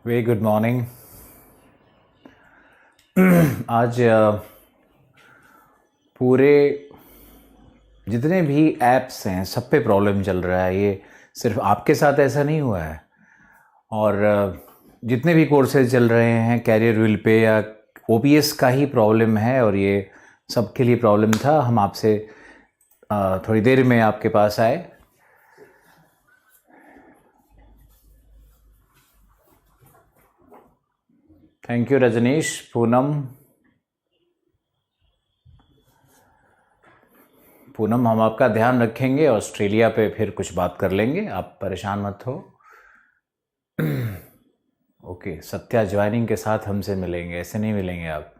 Very good morning. आज पूरे जितने भी ऐप्स हैं सब पे प्रॉब्लम चल रहा है। ये सिर्फ आपके साथ ऐसा नहीं हुआ है। और जितने भी कोर्सेज चल रहे हैं कैरियर व्हील पे या ओपीएस का ही प्रॉब्लम है, और ये सबके लिए प्रॉब्लम था। हम आपसे थोड़ी देर में आपके पास आए। Thank you Rajneesh. पूनम हम आपका ध्यान रखेंगे। ऑस्ट्रेलिया पे फिर कुछ बात कर लेंगे, आप परेशान मत हो। ओके, सत्या ज्वाइनिंग के साथ हमसे मिलेंगे, ऐसे नहीं मिलेंगे आप।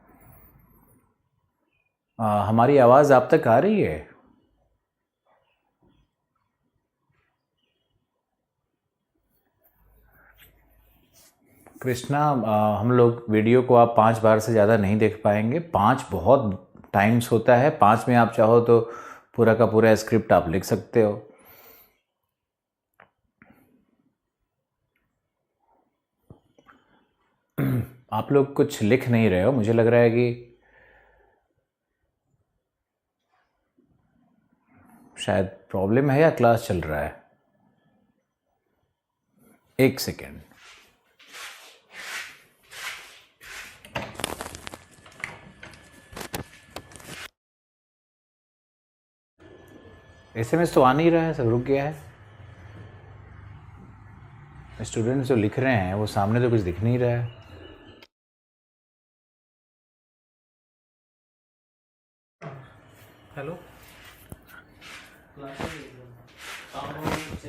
हमारी आवाज़ आप तक आ रही है? कृष्णा, हम लोग वीडियो को आप 5 बार से ज़्यादा नहीं देख पाएंगे। 5 बहुत टाइम्स होता है। 5 में आप चाहो तो पूरा का पूरा स्क्रिप्ट आप लिख सकते हो। आप लोग कुछ लिख नहीं रहे हो, मुझे लग रहा है कि शायद प्रॉब्लम है या क्लास चल रहा है। एक सेकेंड। एसएमएस तो आ नहीं रहा है, सब रुक गया है। स्टूडेंट्स जो लिख रहे हैं वो सामने तो कुछ दिख नहीं रहा है। हेलो।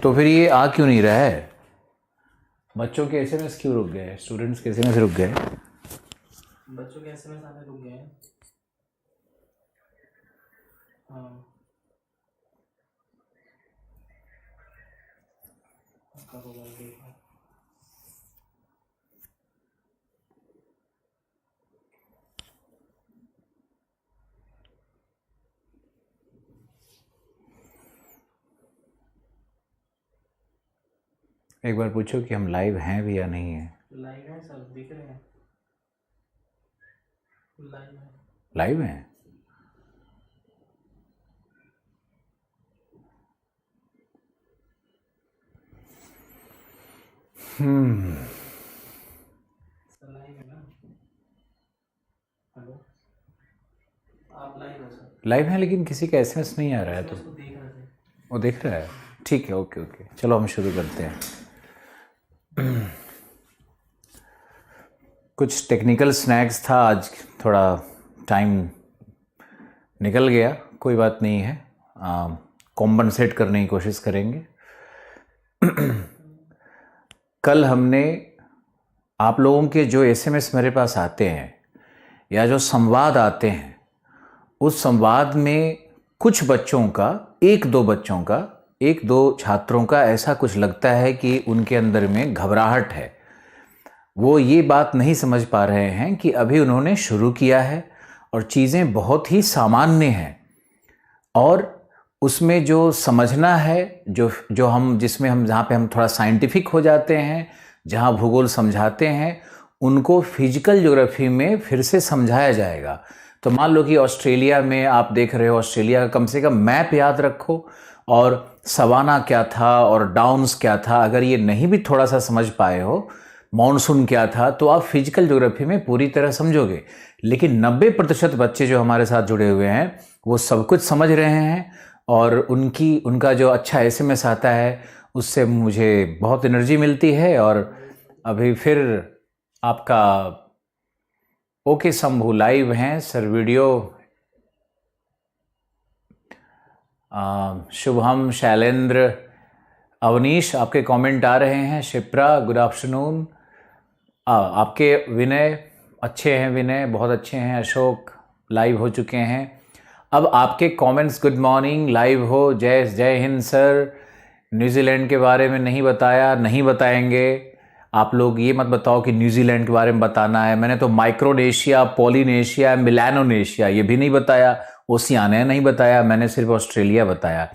तो फिर ये आ क्यों नहीं रहा है? बच्चों के एसएमएस क्यों रुक गए? स्टूडेंट्स के एसएमएस रुक गए? बच्चों के एसएमएस आने रुक गए हैं। हाँ, कब होगा देखो। एक बार पूछो कि हम लाइव हैं भी या नहीं है। लाइव है, सब दिख रहे हैं। लाइव है। लाइव हैं। लाइव है ना। हेलो, आप लाइव हो सर? लाइव हैं लेकिन किसी का एसएमएस नहीं आ रहा है। तो उसको देख रहे थे। वो देख रहा है। ठीक है, ओके ओके, चलो हम शुरू करते हैं। कुछ टेक्निकल स्नैक्स था आज, थोड़ा टाइम निकल गया, कोई बात नहीं है। कॉम्पनसेट करने की कोशिश करेंगे। कल हमने आप लोगों के जो एसएमएस मेरे पास आते हैं या जो संवाद आते हैं, उस संवाद में कुछ बच्चों का, एक दो छात्रों का ऐसा कुछ लगता है कि उनके अंदर में घबराहट है। वो ये बात नहीं समझ पा रहे हैं कि अभी उन्होंने शुरू किया है और चीज़ें बहुत ही सामान्य हैं, और उसमें जो समझना है, जो हम जिसमें हम जहाँ पे हम थोड़ा साइंटिफिक हो जाते हैं, जहाँ भूगोल समझाते हैं, उनको फिजिकल ज्योग्राफी में फिर से समझाया जाएगा। तो मान लो कि ऑस्ट्रेलिया में आप देख रहे हो, ऑस्ट्रेलिया का कम से कम मैप याद रखो, और सवाना क्या था और डाउन्स क्या था। अगर ये नहीं भी थोड़ा सा समझ पाए हो, मॉनसून क्या था, तो आप फिजिकल ज्योग्राफी में पूरी तरह समझोगे। लेकिन 90% बच्चे जो हमारे साथ जुड़े हुए हैं वो सब कुछ समझ रहे हैं, और उनका जो अच्छा एसएमएस आता है उससे मुझे बहुत एनर्जी मिलती है। और अभी फिर आपका ओके शंभू लाइव हैं सर वीडियो। शुभम, शैलेंद्र, अवनीश, आपके कमेंट आ रहे हैं। Shipra, good afternoon. आपके विनय अच्छे हैं, विनय बहुत अच्छे हैं। अशोक लाइव हो चुके हैं। अब आपके कमेंट्स, गुड मॉर्निंग, लाइव हो। जय हिंद सर। न्यूजीलैंड के बारे में नहीं बताया, नहीं बताएंगे। आप लोग ये मत बताओ कि न्यूजीलैंड के बारे में बताना है। मैंने तो माइक्रोनेशिया, पोलिनेशिया, मिलानोनेशिया ये भी नहीं बताया, ओशियानिया नहीं बताया, मैंने सिर्फ ऑस्ट्रेलिया बताया।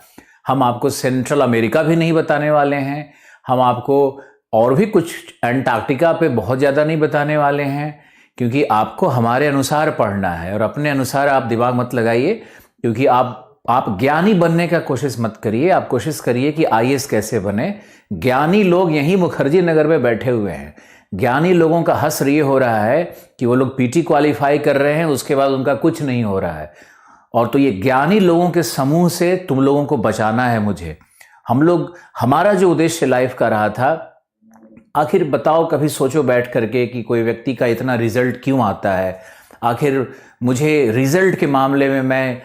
हम आपको सेंट्रल अमेरिका भी नहीं बताने वाले हैं। हम आपको और भी कुछ एंटार्क्टिका पे बहुत ज़्यादा नहीं बताने वाले हैं, क्योंकि आपको हमारे अनुसार पढ़ना है और अपने अनुसार आप दिमाग मत लगाइए, क्योंकि आप ज्ञानी बनने का कोशिश मत करिए। आप कोशिश करिए कि आईएएस कैसे बने। ज्ञानी लोग यहीं मुखर्जी नगर में बैठे हुए हैं। ज्ञानी लोगों का हश्र ये हो रहा है कि वो लोग पीटी क्वालिफाई कर रहे हैं, उसके बाद उनका कुछ नहीं हो रहा है। और तो ये ज्ञानी लोगों के समूह से तुम लोगों को बचाना है मुझे। हमारा जो उद्देश्य लाइफ का रहा था, आखिर बताओ, कभी सोचो बैठ करके कि कोई व्यक्ति का इतना रिजल्ट क्यों आता है, आखिर मुझे रिजल्ट के मामले में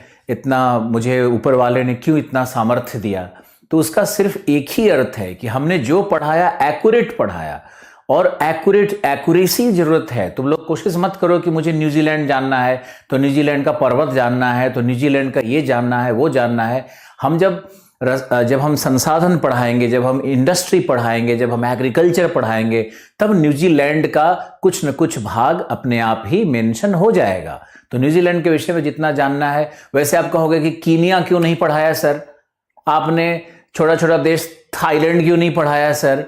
मुझे ऊपर वाले ने क्यों इतना सामर्थ्य दिया। तो उसका सिर्फ एक ही अर्थ है कि हमने जो पढ़ाया एक्यूरेट पढ़ाया, और एक्यूरेसी जरूरत है। तुम लोग कोशिश मत करो कि मुझे न्यूजीलैंड जानना है तो न्यूजीलैंड का पर्वत जानना है, तो न्यूजीलैंड का ये जानना है, वो जानना है। हम जब हम संसाधन पढ़ाएंगे, जब हम इंडस्ट्री पढ़ाएंगे, जब हम एग्रीकल्चर पढ़ाएंगे, तब न्यूजीलैंड का कुछ न कुछ भाग अपने आप ही मेंशन हो जाएगा। तो न्यूजीलैंड के विषय में जितना जानना है। वैसे आप कहोगे कि कीनिया क्यों नहीं पढ़ाया सर, आपने छोटा छोटा देश थाईलैंड क्यों नहीं पढ़ाया सर,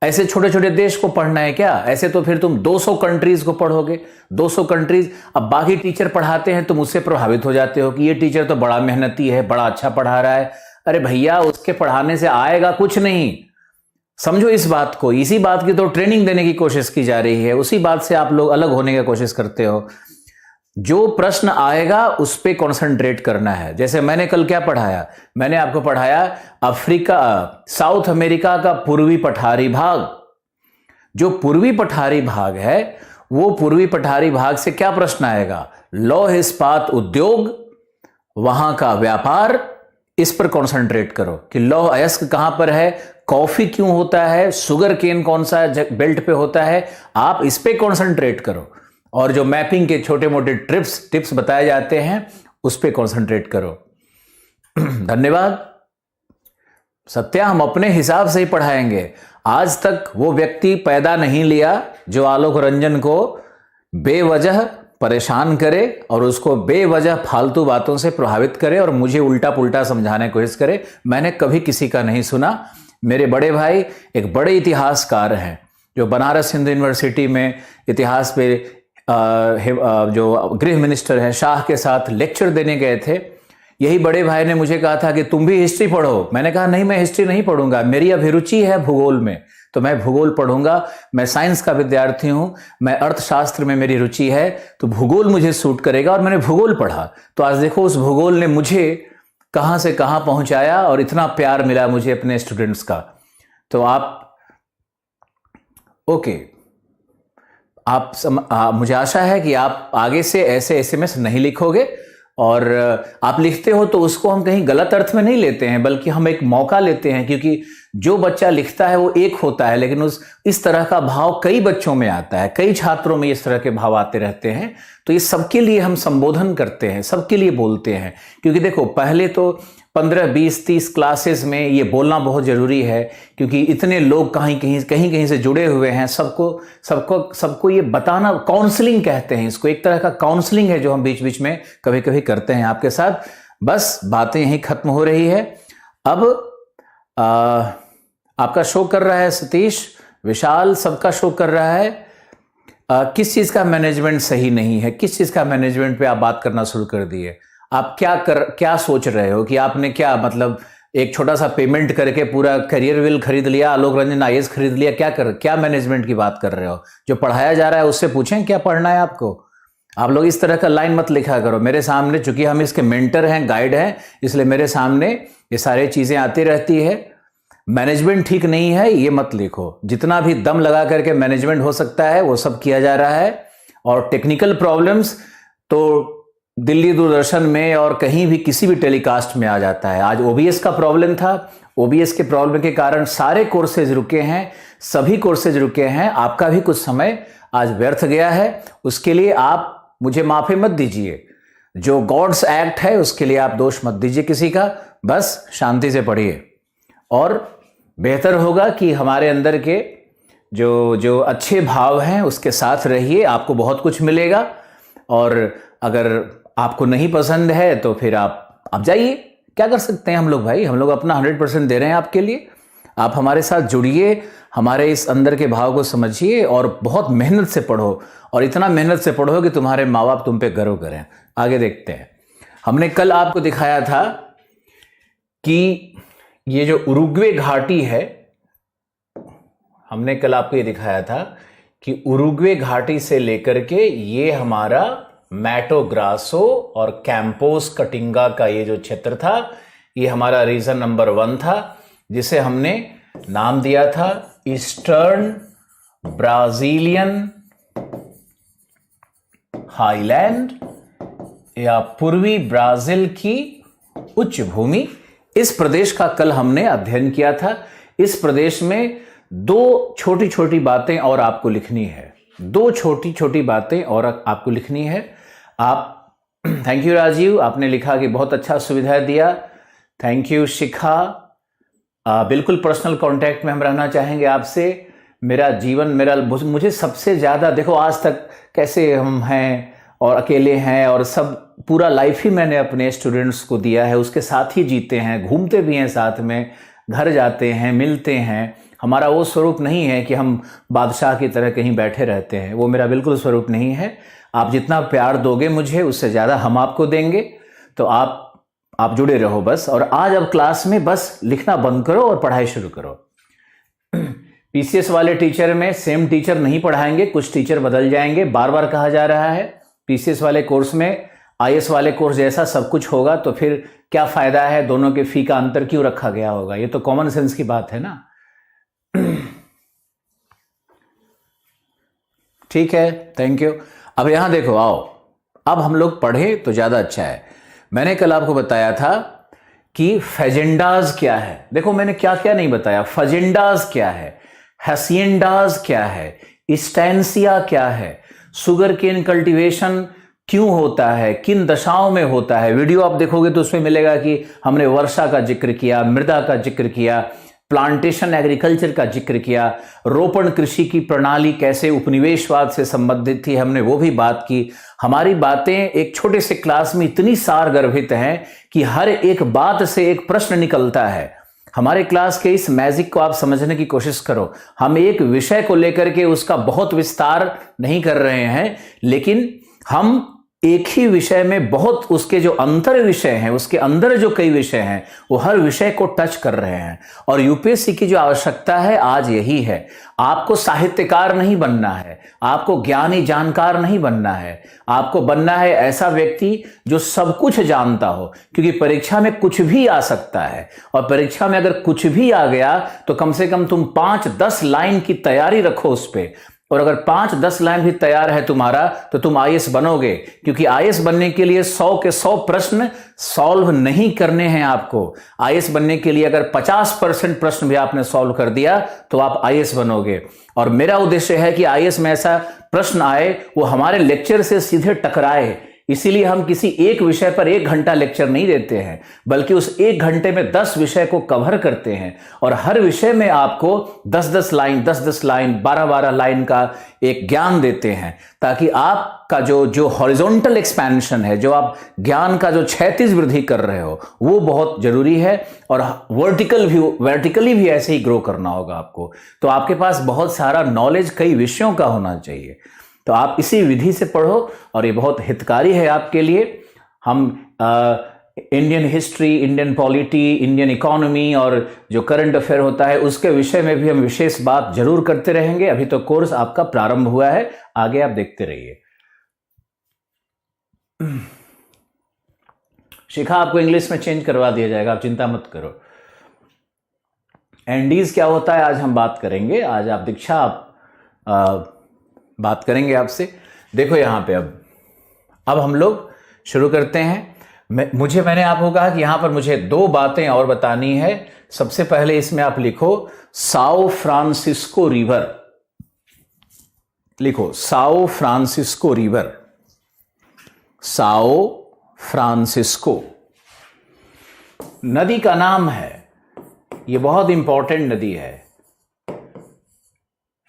ऐसे छोटे छोटे देश को पढ़ना है क्या? ऐसे तो फिर तुम 200 कंट्रीज को पढ़ोगे, 200 कंट्रीज। अब बाकी टीचर पढ़ाते हैं, तुम उससे प्रभावित हो जाते हो कि ये टीचर तो बड़ा मेहनती है, बड़ा अच्छा पढ़ा रहा है। अरे भैया, उसके पढ़ाने से आएगा कुछ नहीं। समझो इस बात को। इसी बात की तो ट्रेनिंग देने की कोशिश की जा रही है, उसी बात से आप लोग अलग होने की कोशिश करते हो। जो प्रश्न आएगा उस पे कंसंट्रेट करना है। जैसे मैंने कल क्या पढ़ाया, मैंने आपको पढ़ाया साउथ अमेरिका का पूर्वी पठारी भाग। जो पूर्वी पठारी भाग है, वो पूर्वी पठारी भाग से क्या प्रश्न आएगा? लौह इस्पात उद्योग, वहां का व्यापार, इस पर कंसंट्रेट करो कि लौह अयस्क कहां पर है, कॉफी क्यों होता है, शुगर केन कौन सा बेल्ट पे होता है, आप इस पे कंसंट्रेट करो। और जो मैपिंग के छोटे मोटे टिप्स बताए जाते हैं, उस पे कंसंट्रेट करो। धन्यवाद सत्या, हम अपने हिसाब से ही पढ़ाएंगे। आज तक वो व्यक्ति पैदा नहीं लिया जो आलोक रंजन को बेवजह परेशान करे और उसको बेवजह फालतू बातों से प्रभावित करे और मुझे उल्टा पुल्टा समझाने की कोशिश करे। मैंने कभी किसी का नहीं सुना। मेरे बड़े भाई एक बड़े इतिहासकार हैं, जो बनारस हिंदू यूनिवर्सिटी में इतिहास पे जो गृह मिनिस्टर हैं शाह के साथ लेक्चर देने गए थे। यही बड़े भाई ने मुझे कहा था कि तुम भी हिस्ट्री पढ़ो। मैंने कहा नहीं, मैं हिस्ट्री नहीं पढ़ूंगा, मेरी अभिरुचि है भूगोल में, तो मैं भूगोल पढ़ूंगा। मैं साइंस का विद्यार्थी हूं, मैं अर्थशास्त्र में मेरी रुचि है, तो भूगोल मुझे सूट करेगा। और मैंने भूगोल पढ़ा, तो आज देखो उस भूगोल ने मुझे कहां से कहां पहुंचाया और इतना प्यार मिला मुझे अपने स्टूडेंट्स का। तो मुझे आशा है कि आप आगे से ऐसे एसएमएस नहीं लिखोगे, और आप लिखते हो तो उसको हम कहीं गलत अर्थ में नहीं लेते हैं, बल्कि हम एक मौका लेते हैं। क्योंकि जो बच्चा लिखता है वो एक होता है, लेकिन इस तरह का भाव कई बच्चों में आता है, कई छात्रों में इस तरह के भाव आते रहते हैं। तो ये सबके लिए हम संबोधन करते हैं, सबके लिए बोलते हैं। क्योंकि देखो, पहले तो 15, 20, 30 क्लासेस में ये बोलना बहुत जरूरी है, क्योंकि इतने लोग कहीं से जुड़े हुए हैं। सबको ये बताना, काउंसलिंग कहते हैं इसको, एक तरह का काउंसलिंग है जो हम बीच बीच में कभी कभी करते हैं आपके साथ। बस बातें यहीं खत्म हो रही है। अब आपका शो कर रहा है सतीश, विशाल, सबका शो कर रहा है। किस चीज का मैनेजमेंट सही नहीं है, किस चीज का मैनेजमेंट पे आप बात करना शुरू कर दिए? आप क्या सोच रहे हो कि आपने क्या, मतलब एक छोटा सा पेमेंट करके पूरा करियर व्हील खरीद लिया, आलोक रंजन आईएएस खरीद लिया? क्या मैनेजमेंट की बात कर रहे हो? जो पढ़ाया जा रहा है उससे पूछें क्या पढ़ना है आपको। आप लोग इस तरह का लाइन मत लिखा करो मेरे सामने, चूंकि हम इसके मेंटर हैं, गाइड हैं, इसलिए मेरे सामने ये सारी चीजें आती रहती है। मैनेजमेंट ठीक नहीं है ये मत लिखो। जितना भी दम लगा करके मैनेजमेंट हो सकता है वो सब किया जा रहा है। और टेक्निकल प्रॉब्लम्स तो दिल्ली दूरदर्शन में और कहीं भी किसी भी टेलीकास्ट में आ जाता है। आज ओबीएस का प्रॉब्लम था, ओबीएस के प्रॉब्लम के कारण सारे कोर्सेज रुके हैं, सभी कोर्सेज रुके हैं। आपका भी कुछ समय आज व्यर्थ गया है, उसके लिए आप मुझे माफी मत दीजिए। जो गॉड्स एक्ट है उसके लिए आप दोष मत दीजिए किसी का। बस शांति से पढ़िए, और बेहतर होगा कि हमारे अंदर के जो अच्छे भाव हैं उसके साथ रहिए, आपको बहुत कुछ मिलेगा। और अगर आपको नहीं पसंद है तो फिर आप जाइए। क्या कर सकते हैं हम लोग भाई, हम लोग अपना 100% दे रहे हैं आपके लिए। आप हमारे साथ जुड़िए, हमारे इस अंदर के भाव को समझिए और बहुत मेहनत से पढ़ो, और इतना मेहनत से पढ़ो कि तुम्हारे माँ बाप तुम पे गर्व करें। आगे देखते हैं। हमने कल आपको दिखाया था कि ये जो उरुग्वे घाटी है, हमने कल आपको ये दिखाया था कि उरुग्वे घाटी से लेकर के ये हमारा मैटो ग्रासो और कैंपोस कटिंगा का ये जो क्षेत्र था, ये हमारा रीजन नंबर 1 था, जिसे हमने नाम दिया था ईस्टर्न ब्राजीलियन हाईलैंड या पूर्वी ब्राजील की उच्च भूमि। इस प्रदेश का कल हमने अध्ययन किया था। इस प्रदेश में 2 छोटी छोटी बातें और आपको लिखनी है, 2 छोटी छोटी बातें और आपको लिखनी है। आप थैंक यू राजीव, आपने लिखा कि बहुत अच्छा सुविधा दिया। थैंक यू शिखा, बिल्कुल पर्सनल कांटेक्ट में हम रहना चाहेंगे आपसे। मेरा जीवन मुझे सबसे ज़्यादा, देखो आज तक कैसे हम हैं और अकेले हैं, और सब पूरा लाइफ ही मैंने अपने स्टूडेंट्स को दिया है, उसके साथ ही जीते हैं, घूमते भी हैं साथ में, घर जाते हैं, मिलते हैं। हमारा वो स्वरूप नहीं है कि हम बादशाह की तरह कहीं बैठे रहते हैं, वो मेरा बिल्कुल स्वरूप नहीं है। आप जितना प्यार दोगे मुझे, उससे ज़्यादा हम आपको देंगे। तो आप जुड़े रहो बस। और आज अब क्लास में बस लिखना बंद करो और पढ़ाई शुरू करो। पीसीएस वाले टीचर में सेम टीचर नहीं पढ़ाएंगे, कुछ टीचर बदल जाएंगे, बार बार कहा जा रहा है। पीसीएस वाले कोर्स में आईएएस वाले कोर्स जैसा सब कुछ होगा तो फिर क्या फायदा है, दोनों के फी का अंतर क्यों रखा गया होगा? ये तो कॉमन सेंस की बात है ना। ठीक है, थैंक यू। अब यहां देखो, आओ अब हम लोग पढ़े तो ज्यादा अच्छा है। मैंने कल आपको बताया था कि फेजेंडाज क्या है। देखो मैंने क्या क्या नहीं बताया। फजेंडाज क्या है, हैसिएंडाज क्या है, स्टैंसिया क्या है, सुगर केन कल्टीवेशन क्यों होता है, किन दशाओं में होता है। वीडियो आप देखोगे तो उसमें मिलेगा कि हमने वर्षा का जिक्र किया, मृदा का जिक्र किया, प्लांटेशन एग्रीकल्चर का जिक्र किया, रोपण कृषि की प्रणाली कैसे उपनिवेशवाद से संबंधित थी, हमने वो भी बात की। हमारी बातें एक छोटे से क्लास में इतनी सारगर्भित हैं कि हर एक बात से एक प्रश्न निकलता है। हमारे क्लास के इस मैजिक को आप समझने की कोशिश करो। हम एक विषय को लेकर के उसका बहुत विस्तार नहीं कर रहे हैं, लेकिन हम एक ही विषय में बहुत उसके जो अंतर विषय हैं, उसके अंदर जो कई विषय हैं, वो हर विषय को टच कर रहे हैं। और यूपीएससी की जो आवश्यकता है आज यही है। आपको साहित्यकार नहीं बनना है, आपको ज्ञानी जानकार नहीं बनना है, आपको बनना है ऐसा व्यक्ति जो सब कुछ जानता हो। क्योंकि परीक्षा में कुछ भी आ सकता है, और परीक्षा में अगर कुछ भी आ गया तो कम से कम तुम 5-10 लाइन की तैयारी रखो उस पर। और अगर 5-10 लाइन भी तैयार है तुम्हारा तो तुम आईएएस बनोगे। क्योंकि आईएएस बनने के लिए 100 के 100 प्रश्न सॉल्व नहीं करने हैं आपको। आईएएस बनने के लिए अगर 50% प्रश्न भी आपने सॉल्व कर दिया तो आप आईएएस बनोगे। और मेरा उद्देश्य है कि आईएएस में ऐसा प्रश्न आए वो हमारे लेक्चर से सीधे टकराए। इसीलिए हम किसी एक विषय पर 1 घंटा लेक्चर नहीं देते हैं, बल्कि उस 1 घंटे में 10 विषय को कवर करते हैं। और हर विषय में आपको 10-10 लाइन, 10-10 लाइन, 12-12 लाइन का एक ज्ञान देते हैं, ताकि आपका जो हॉरिजॉन्टल एक्सपेंशन है, जो आप ज्ञान का जो क्षैतिज वृद्धि कर रहे हो, वो बहुत जरूरी है। और वर्टिकली भी ऐसे ही ग्रो करना होगा आपको। तो आपके पास बहुत सारा नॉलेज कई विषयों का होना चाहिए। तो आप इसी विधि से पढ़ो और ये बहुत हितकारी है आपके लिए। हम Indian history, Indian polity, Indian economy और जो करंट अफेयर होता है उसके विषय में भी हम विशेष बात जरूर करते रहेंगे। अभी तो कोर्स आपका प्रारंभ हुआ है, आगे आप देखते रहिए। शिखा, आपको इंग्लिश में चेंज करवा दिया जाएगा, आप चिंता मत करो। एंडीज क्या होता है आज हम बात करेंगे। आज आप दीक्षा बात करेंगे आपसे। देखो यहां पे अब हम लोग शुरू करते हैं। मैंने आपको कहा कि यहां पर मुझे 2 बातें और बतानी है। सबसे पहले इसमें आप लिखो साओ फ्रांसिस्को रिवर। लिखो Sao Francisco river. Sao Francisco नदी का नाम है, यह बहुत इंपॉर्टेंट नदी है।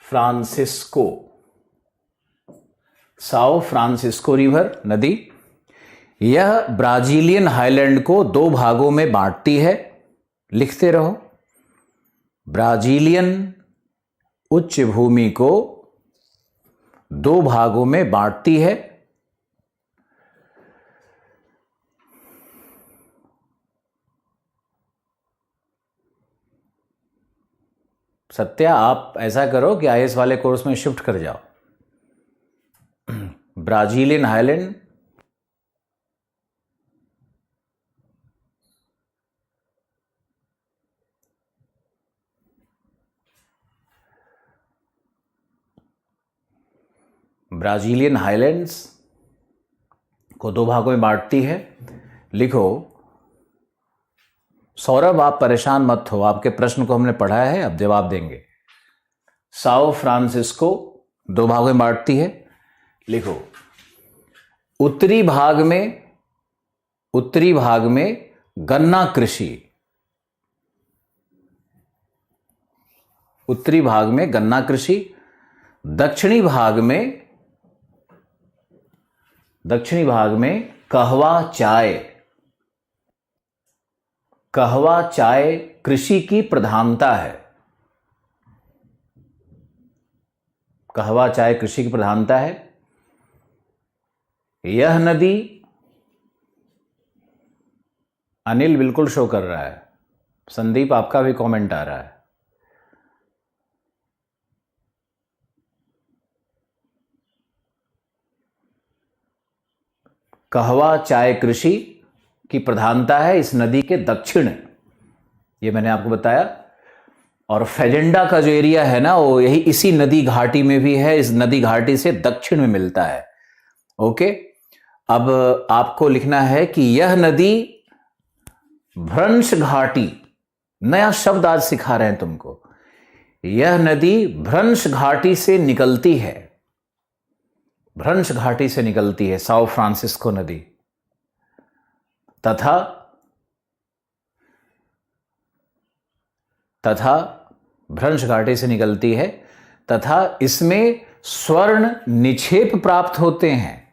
फ्रांसिस्को, साओ फ्रांसिस्को रिवर नदी, यह ब्राजीलियन हाईलैंड को 2 भागों में बांटती है। लिखते रहो, ब्राजीलियन उच्च भूमि को 2 भागों में बांटती है। सत्या, आप ऐसा करो कि आईएएस वाले कोर्स में शिफ्ट कर जाओ। ब्राजीलियन हाईलैंड ब्राजीलियन हाईलैंड्स को 2 भागों में बांटती है। लिखो। सौरभ, आप परेशान मत हो, आपके प्रश्न को हमने पढ़ा है, अब जवाब देंगे। साओ फ्रांसिस्को 2 भागों में बांटती है। लिखो। उत्तरी भाग में गन्ना कृषि, उत्तरी भाग में गन्ना कृषि, दक्षिणी भाग में कहवा चाय कृषि की प्रधानता है। कहवा चाय कृषि की प्रधानता है। यह नदी, अनिल बिल्कुल शो कर रहा है, संदीप आपका भी कमेंट आ रहा है। कहवा चाय कृषि की प्रधानता है इस नदी के दक्षिण, ये मैंने आपको बताया। और फेजेंडा का जो एरिया है ना, वो यही इसी नदी घाटी में भी है, इस नदी घाटी से दक्षिण में मिलता है। ओके, अब आपको लिखना है कि यह नदी भ्रंश घाटी, नया शब्द आज सिखा रहे हैं तुमको, यह नदी भ्रंश घाटी से निकलती है, भ्रंश घाटी से निकलती है साओ फ्रांसिस्को नदी, तथा भ्रंश घाटी से निकलती है, तथा इसमें स्वर्ण निक्षेप प्राप्त होते हैं,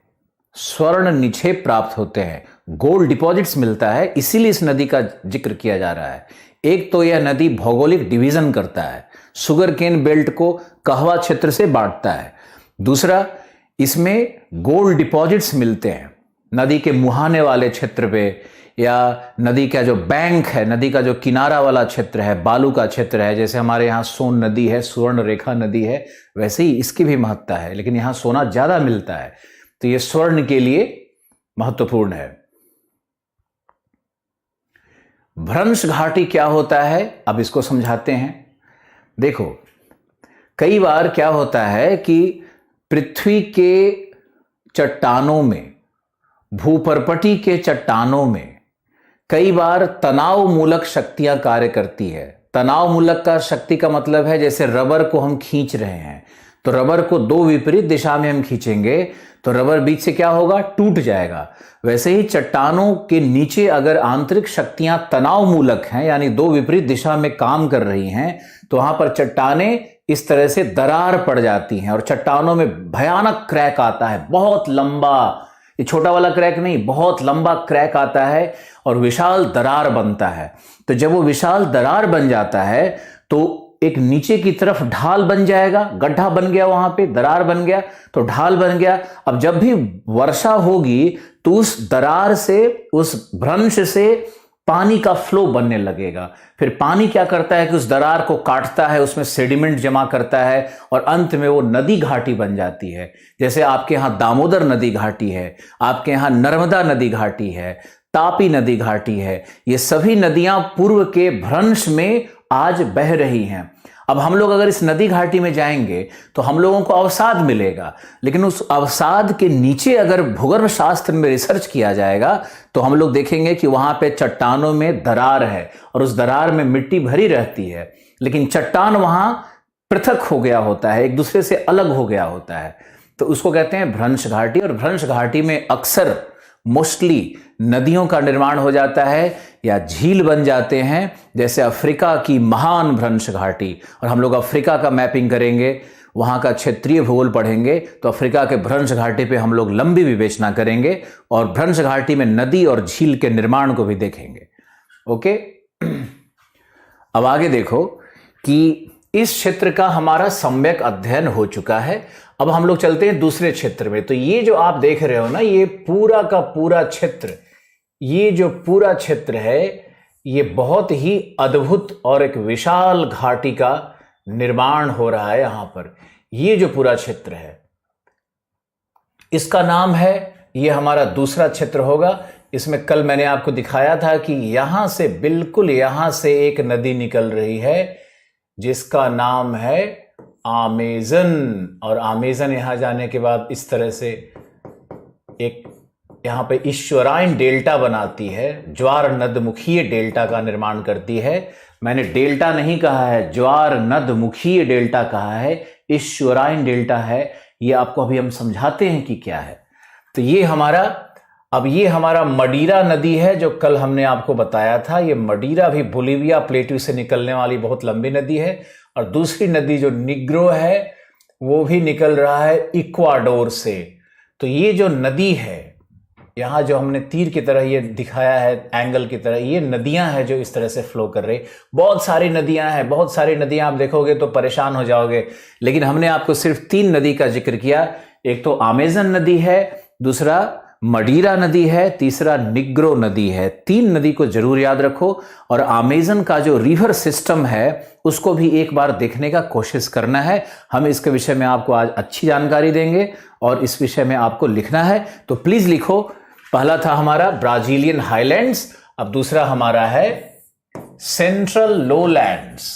स्वर्ण निक्षेप प्राप्त होते हैं, गोल्ड डिपॉजिट्स मिलता है, इसीलिए इस नदी का जिक्र किया जा रहा है। एक तो यह नदी भौगोलिक डिवीजन करता है, शुगर केन बेल्ट को कहवा क्षेत्र से बांटता है। दूसरा, इसमें गोल्ड डिपॉजिट्स मिलते हैं नदी के मुहाने वाले क्षेत्र पे, या नदी का जो बैंक है, नदी का जो किनारा वाला क्षेत्र है, बालू का क्षेत्र है, जैसे हमारे यहाँ सोन नदी है, सुवर्ण रेखा नदी है, वैसे ही इसकी भी महत्ता है, लेकिन यहाँ सोना ज्यादा मिलता है, तो ये स्वर्ण के लिए महत्वपूर्ण है। भ्रंश घाटी क्या होता है, अब इसको समझाते हैं। देखो, कई बार क्या होता है कि पृथ्वी के चट्टानों में, भूपर्पटी के चट्टानों में कई बार तनाव मूलक शक्तियां कार्य करती है। तनाव मूलक का शक्ति का मतलब है, जैसे रबर को हम खींच रहे हैं, तो रबर को 2 विपरीत दिशा में हम खींचेंगे तो रबर बीच से क्या होगा, टूट जाएगा। वैसे ही चट्टानों के नीचे अगर आंतरिक शक्तियां तनाव मूलक हैं, यानी 2 विपरीत दिशा में काम कर रही हैं, तो वहां पर चट्टानें इस तरह से दरार पड़ जाती हैं और चट्टानों में भयानक क्रैक आता है, बहुत लंबा, ये छोटा वाला क्रैक नहीं, बहुत लंबा क्रैक आता है और विशाल दरार बनता है। तो जब वो विशाल दरार बन जाता है तो एक नीचे की तरफ ढाल बन जाएगा, गड्ढा बन गया, वहां पे दरार बन गया तो ढाल बन गया। अब जब भी वर्षा होगी तो उस दरार से, उस भ्रंश से पानी का फ्लो बनने लगेगा। फिर पानी क्या करता है कि उस दरार को काटता है, उसमें सेडिमेंट जमा करता है और अंत में वो नदी घाटी बन जाती है। जैसे आपके यहाँ दामोदर नदी घाटी है, आपके यहाँ नर्मदा नदी घाटी है, तापी नदी घाटी है, ये सभी नदियां पूर्व के भ्रंश में आज बह रही हैं। अब हम लोग अगर इस नदी घाटी में जाएंगे तो हम लोगों को अवसाद मिलेगा, लेकिन उस अवसाद के नीचे अगर भूगर्भ शास्त्र में रिसर्च किया जाएगा तो हम लोग देखेंगे कि वहां पे चट्टानों में दरार है और उस दरार में मिट्टी भरी रहती है, लेकिन चट्टान वहां पृथक हो गया होता है, एक दूसरे से अलग हो गया होता है, तो उसको कहते हैं भ्रंश घाटी। और भ्रंश घाटी में अक्सर मोस्टली नदियों का निर्माण हो जाता है या झील बन जाते हैं, जैसे अफ्रीका की महान भ्रंश घाटी। और हम लोग अफ्रीका का मैपिंग करेंगे, वहां का क्षेत्रीय भूगोल पढ़ेंगे तो अफ्रीका के भ्रंश घाटी पे हम लोग लंबी विवेचना करेंगे और भ्रंश घाटी में नदी और झील के निर्माण को भी देखेंगे। ओके, अब आगे देखो कि इस क्षेत्र का हमारा सम्यक अध्ययन हो चुका है। अब हम लोग चलते हैं दूसरे क्षेत्र में। तो ये जो आप देख रहे हो ना, ये पूरा का पूरा क्षेत्र, ये जो पूरा क्षेत्र है, ये बहुत ही अद्भुत और एक विशाल घाटी का निर्माण हो रहा है यहां पर। ये जो पूरा क्षेत्र है, इसका नाम है, ये हमारा दूसरा क्षेत्र होगा। इसमें कल मैंने आपको दिखाया था कि यहां से, बिल्कुल यहां से एक नदी निकल रही है जिसका नाम है अमेज़न। और अमेज़न यहां जाने के बाद इस तरह से एक यहां पे ईश्वराइन डेल्टा बनाती है, ज्वार नदमुखीय डेल्टा का निर्माण करती है। मैंने डेल्टा नहीं कहा है, ज्वार नदमुखीय डेल्टा कहा है, ईश्वराइन डेल्टा है। ये आपको अभी हम समझाते हैं कि क्या है। तो ये हमारा मडीरा नदी है जो कल हमने आपको बताया था। ये मडीरा भी बोलिविया प्लेटू से निकलने वाली बहुत लंबी नदी है। और दूसरी नदी जो निग्रो है वो भी निकल रहा है इक्वाडोर से। तो ये जो नदी है, यहां जो हमने तीर की तरह ये दिखाया है, एंगल की तरह, ये नदियां हैं जो इस तरह से फ्लो कर रही। बहुत सारी नदियां हैं, बहुत सारी नदियां आप देखोगे तो परेशान हो जाओगे, लेकिन हमने आपको सिर्फ 3 नदी का जिक्र किया। एक तो अमेज़न नदी है, दूसरा मडीरा नदी है, तीसरा निग्रो नदी है। 3 नदी को जरूर याद रखो। और अमेज़न का जो रिवर सिस्टम है उसको भी एक बार देखने का कोशिश करना है। हम इसके विषय में आपको आज अच्छी जानकारी देंगे और इस विषय में आपको लिखना है। तो प्लीज लिखो। पहला था हमारा ब्राजीलियन हाईलैंड्स, अब दूसरा हमारा है सेंट्रल लोलैंड्स।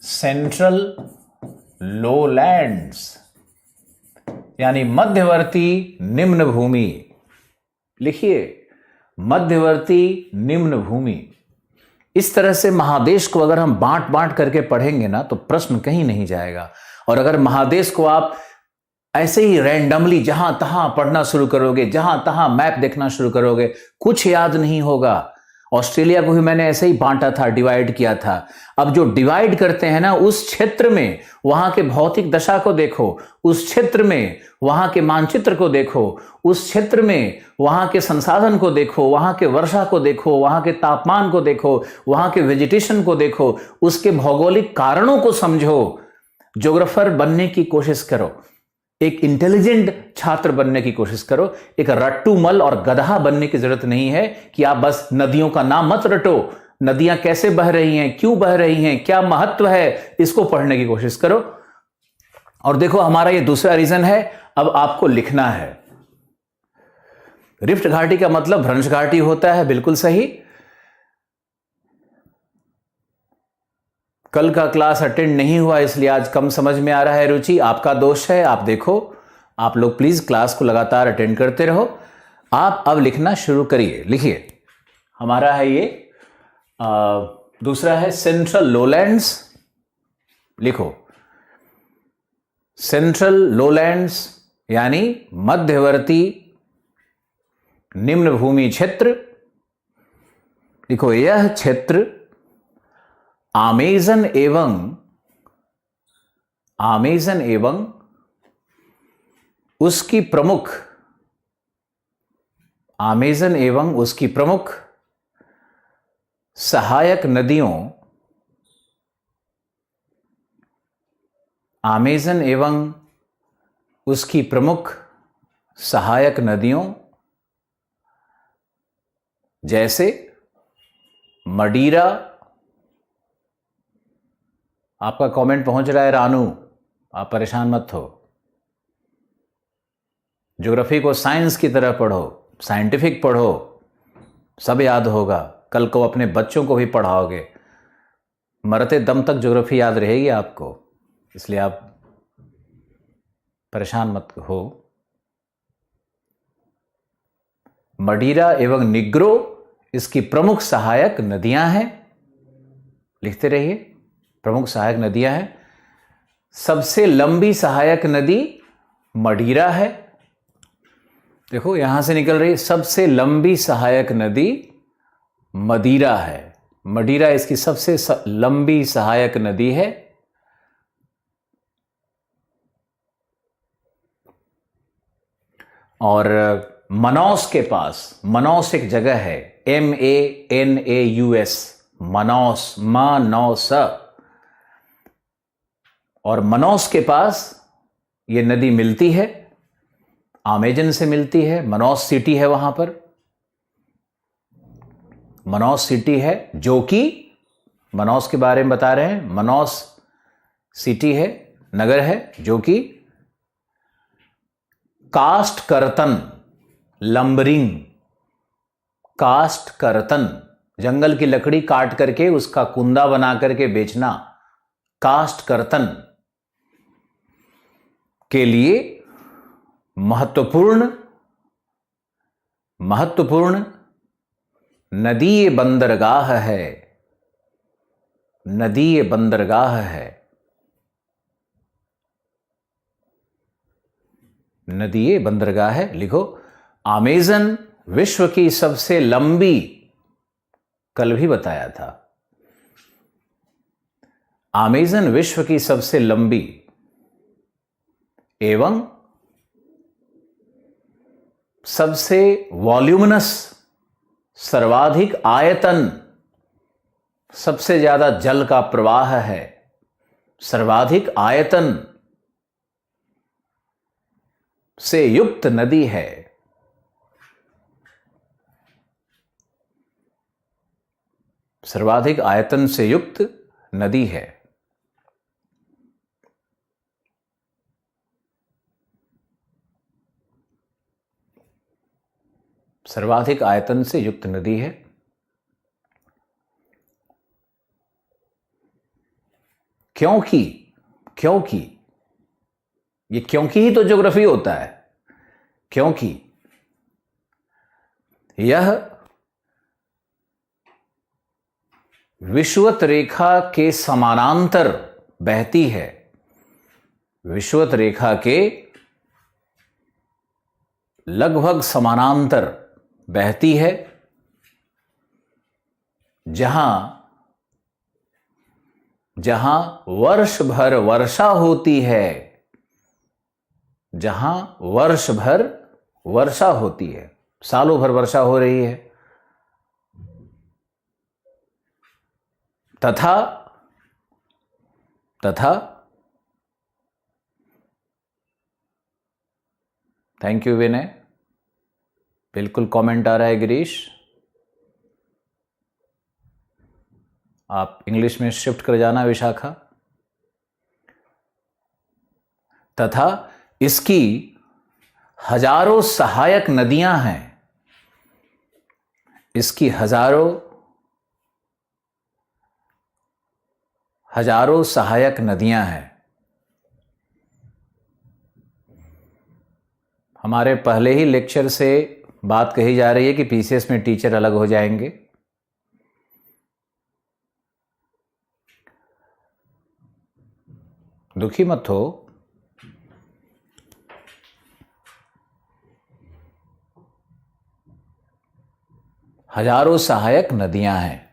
सेंट्रल लोलैंड्स यानी मध्यवर्ती निम्न भूमि। लिखिए, मध्यवर्ती निम्न भूमि। इस तरह से महादेश को अगर हम बांट बांट करके पढ़ेंगे ना तो प्रश्न कहीं नहीं जाएगा। और अगर महादेश को आप ऐसे ही रैंडमली जहां तहां पढ़ना शुरू करोगे, जहां तहां मैप देखना शुरू करोगे, कुछ याद नहीं होगा। ऑस्ट्रेलिया को भी मैंने ऐसे ही बांटा था, डिवाइड किया था। अब जो डिवाइड करते हैं ना, उस क्षेत्र में वहां के भौतिक दशा को देखो, उस क्षेत्र में वहां के मानचित्र को देखो, उस क्षेत्र में वहां के संसाधन को देखो, वहां के वर्षा को देखो, वहां के तापमान को देखो, वहां के वेजिटेशन को देखो, उसके भौगोलिक कारणों को समझो। ज्योग्राफर बनने की कोशिश करो, एक इंटेलिजेंट छात्र बनने की कोशिश करो। एक रट्टूमल और गधा बनने की जरूरत नहीं है कि आप बस नदियों का नाम मत रटो। नदियां कैसे बह रही हैं, क्यों बह रही हैं, क्या महत्व है, इसको पढ़ने की कोशिश करो। और देखो, हमारा ये दूसरा रीजन है। अब आपको लिखना है। रिफ्ट घाटी का मतलब भ्रंश घाटी होता है, बिल्कुल सही। कल का क्लास अटेंड नहीं हुआ इसलिए आज कम समझ में आ रहा है। रुचि, आपका दोष है। आप देखो, आप लोग प्लीज क्लास को लगातार अटेंड करते रहो। आप अब लिखना शुरू करिए। लिखिए, हमारा है ये दूसरा है सेंट्रल लोलैंड्स। लिखो, सेंट्रल लोलैंड्स यानी मध्यवर्ती निम्न भूमि क्षेत्र। लिखो, यह क्षेत्र अमेज़न एवं उसकी प्रमुख सहायक नदियों जैसे मडीरा। आपका कमेंट पहुंच रहा है रानू, आप परेशान मत हो। ज्योग्राफी को साइंस की तरह पढ़ो, साइंटिफिक पढ़ो, सब याद होगा। कल को अपने बच्चों को भी पढ़ाओगे, मरते दम तक ज्योग्राफी याद रहेगी आपको, इसलिए आप परेशान मत हो। मडीरा एवं निग्रो इसकी प्रमुख सहायक नदियां हैं। लिखते रहिए, प्रमुख सहायक नदियां हैं। सबसे लंबी सहायक नदी मडीरा है। देखो, यहां से निकल रही सबसे लंबी सहायक नदी मदीरा है। मडीरा इसकी सबसे लंबी सहायक नदी है। और मनौस के पास, मनौस एक जगह है, MANAUS, मनौस, और मनोस के पास ये नदी मिलती है, अमेजन से मिलती है। मनोस सिटी है वहां पर, मनोस सिटी है, जो कि मनोस के बारे में बता रहे हैं। मनोस सिटी है, नगर है, जो कि कास्ट कर्तन, लंबरिंग, कास्ट कर्तन, जंगल की लकड़ी काट करके उसका कुंदा बना करके बेचना, कास्ट कर्तन के लिए महत्वपूर्ण नदी बंदरगाह है, नदी बंदरगाह है, नदी बंदरगाह है। लिखो, अमेज़न विश्व की सबसे लंबी, कल भी बताया था, अमेज़न विश्व की सबसे लंबी एवं सबसे वॉल्यूमिनस, सर्वाधिक आयतन, सबसे ज्यादा जल का प्रवाह है, सर्वाधिक आयतन से युक्त नदी है। सर्वाधिक आयतन से युक्त नदी है। सर्वाधिक आयतन से युक्त नदी है। क्योंकि ये क्योंकि ही तो ज्योग्राफी होता है। क्योंकि यह विषुवत रेखा के समानांतर बहती है, विषुवत रेखा के लगभग समानांतर बहती है। जहां वर्ष भर वर्षा होती है, जहां वर्ष भर वर्षा होती है, सालों भर वर्षा हो रही है। तथा थैंक यू विनय, बिल्कुल कमेंट आ रहा है गिरीश। आप इंग्लिश में शिफ्ट कर जाना विशाखा। तथा इसकी हजारों सहायक नदियां हैं, इसकी हजारों सहायक नदियां हैं। हमारे पहले ही लेक्चर से बात कही जा रही है कि पीसीएस में टीचर अलग हो जाएंगे। दुखी मत हो, हजारों सहायक नदियां हैं।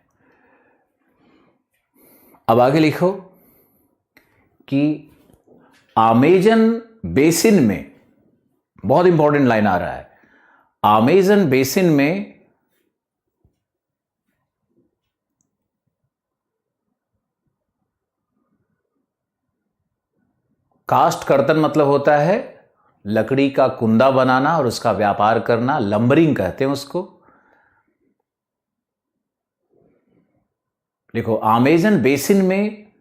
अब आगे लिखो कि अमेजन बेसिन में, बहुत इंपॉर्टेंट लाइन आ रहा है, अमेजन बेसिन में कास्ट कर्तन मतलब होता है लकड़ी का कुंदा बनाना और उसका व्यापार करना, लंबरिंग कहते हैं उसको। देखो, अमेजन बेसिन में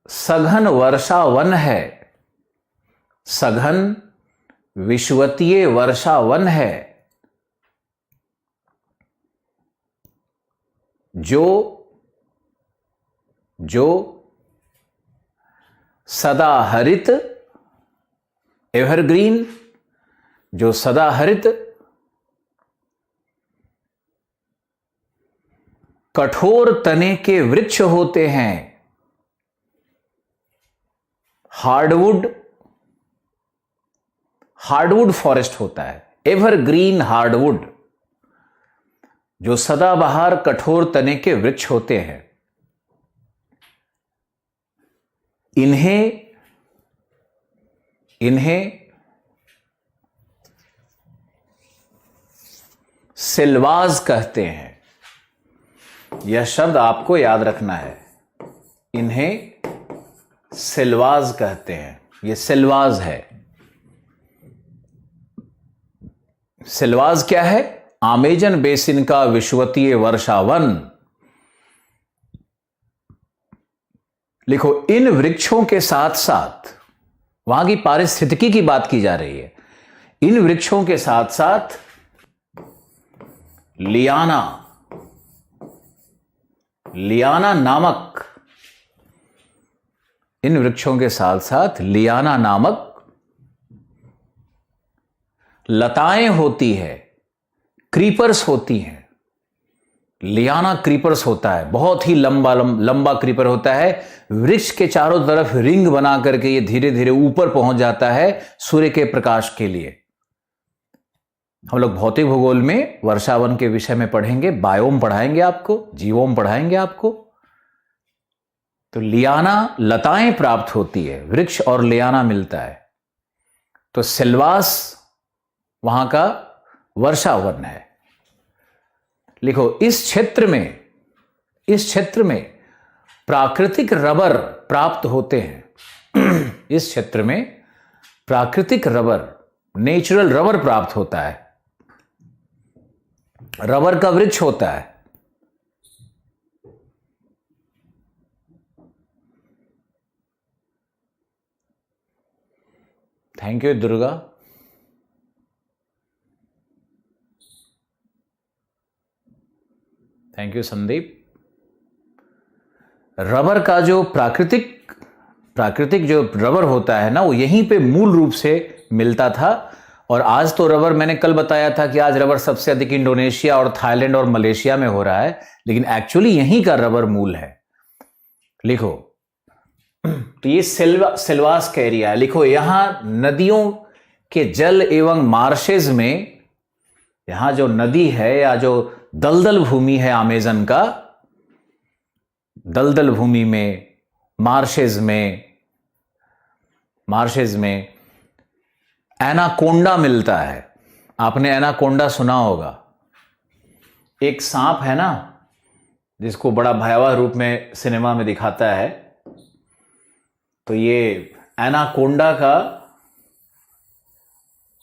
सघन वर्षा वन है, सघन विषुवतीय वर्षा वन है, जो सदा हरित, एवरग्रीन, जो सदा हरित कठोर तने के वृक्ष होते हैं। हार्डवुड फॉरेस्ट होता है, एवरग्रीन हार्डवुड, जो सदाबहार कठोर तने के वृक्ष होते हैं। इन्हें सिल्वाज कहते हैं। यह शब्द आपको याद रखना है। इन्हें सिल्वाज कहते हैं। ये सिल्वाज है। सिल्वाज क्या है? अमेजन बेसिन का विश्ववीय वर्षावन। लिखो, इन वृक्षों के साथ साथ, वहां की पारिस्थितिकी की बात की जा रही है, इन वृक्षों के साथ साथ लियाना नामक, इन वृक्षों के साथ साथ लियाना नामक लताएं होती है, क्रीपर्स होती हैं। लियाना क्रीपर्स होता है, बहुत ही लंबा क्रीपर होता है। वृक्ष के चारों तरफ रिंग बना करके ये धीरे धीरे ऊपर पहुंच जाता है सूर्य के प्रकाश के लिए। हम लोग भौतिक भूगोल में वर्षावन के विषय में पढ़ेंगे, बायोम पढ़ाएंगे आपको, जीवोम पढ़ाएंगे आपको। तो लियाना लताएं प्राप्त होती है, वृक्ष और लियाना मिलता है। तो सिल्वास वहां का वर्षावन है। लिखो, इस क्षेत्र में प्राकृतिक रबर प्राप्त होते हैं। इस क्षेत्र में प्राकृतिक रबर, नेचुरल रबर प्राप्त होता है। रबर का वृक्ष होता है। Thank you Durga. Thank you Sandeep. Rubber का जो प्राकृतिक जो रबर होता है ना, वो यहीं पे मूल रूप से मिलता था। और आज तो रबर, मैंने कल बताया था कि आज रबर सबसे अधिक इंडोनेशिया और थाईलैंड और मलेशिया में हो रहा है, लेकिन एक्चुअली यहीं का रबर मूल है। लिखो, तो ये सिल्वास का एरिया है। लिखो, यहां नदियों के जल एवं मार्शेज में, यहां जो नदी है या जो दलदल भूमि है अमेजन का, दलदल भूमि में, मार्शेज में एनाकोंडा मिलता है। आपने एनाकोंडा सुना होगा, एक सांप है ना जिसको बड़ा भयावह रूप में सिनेमा में दिखाता है। तो ये एनाकोंडा का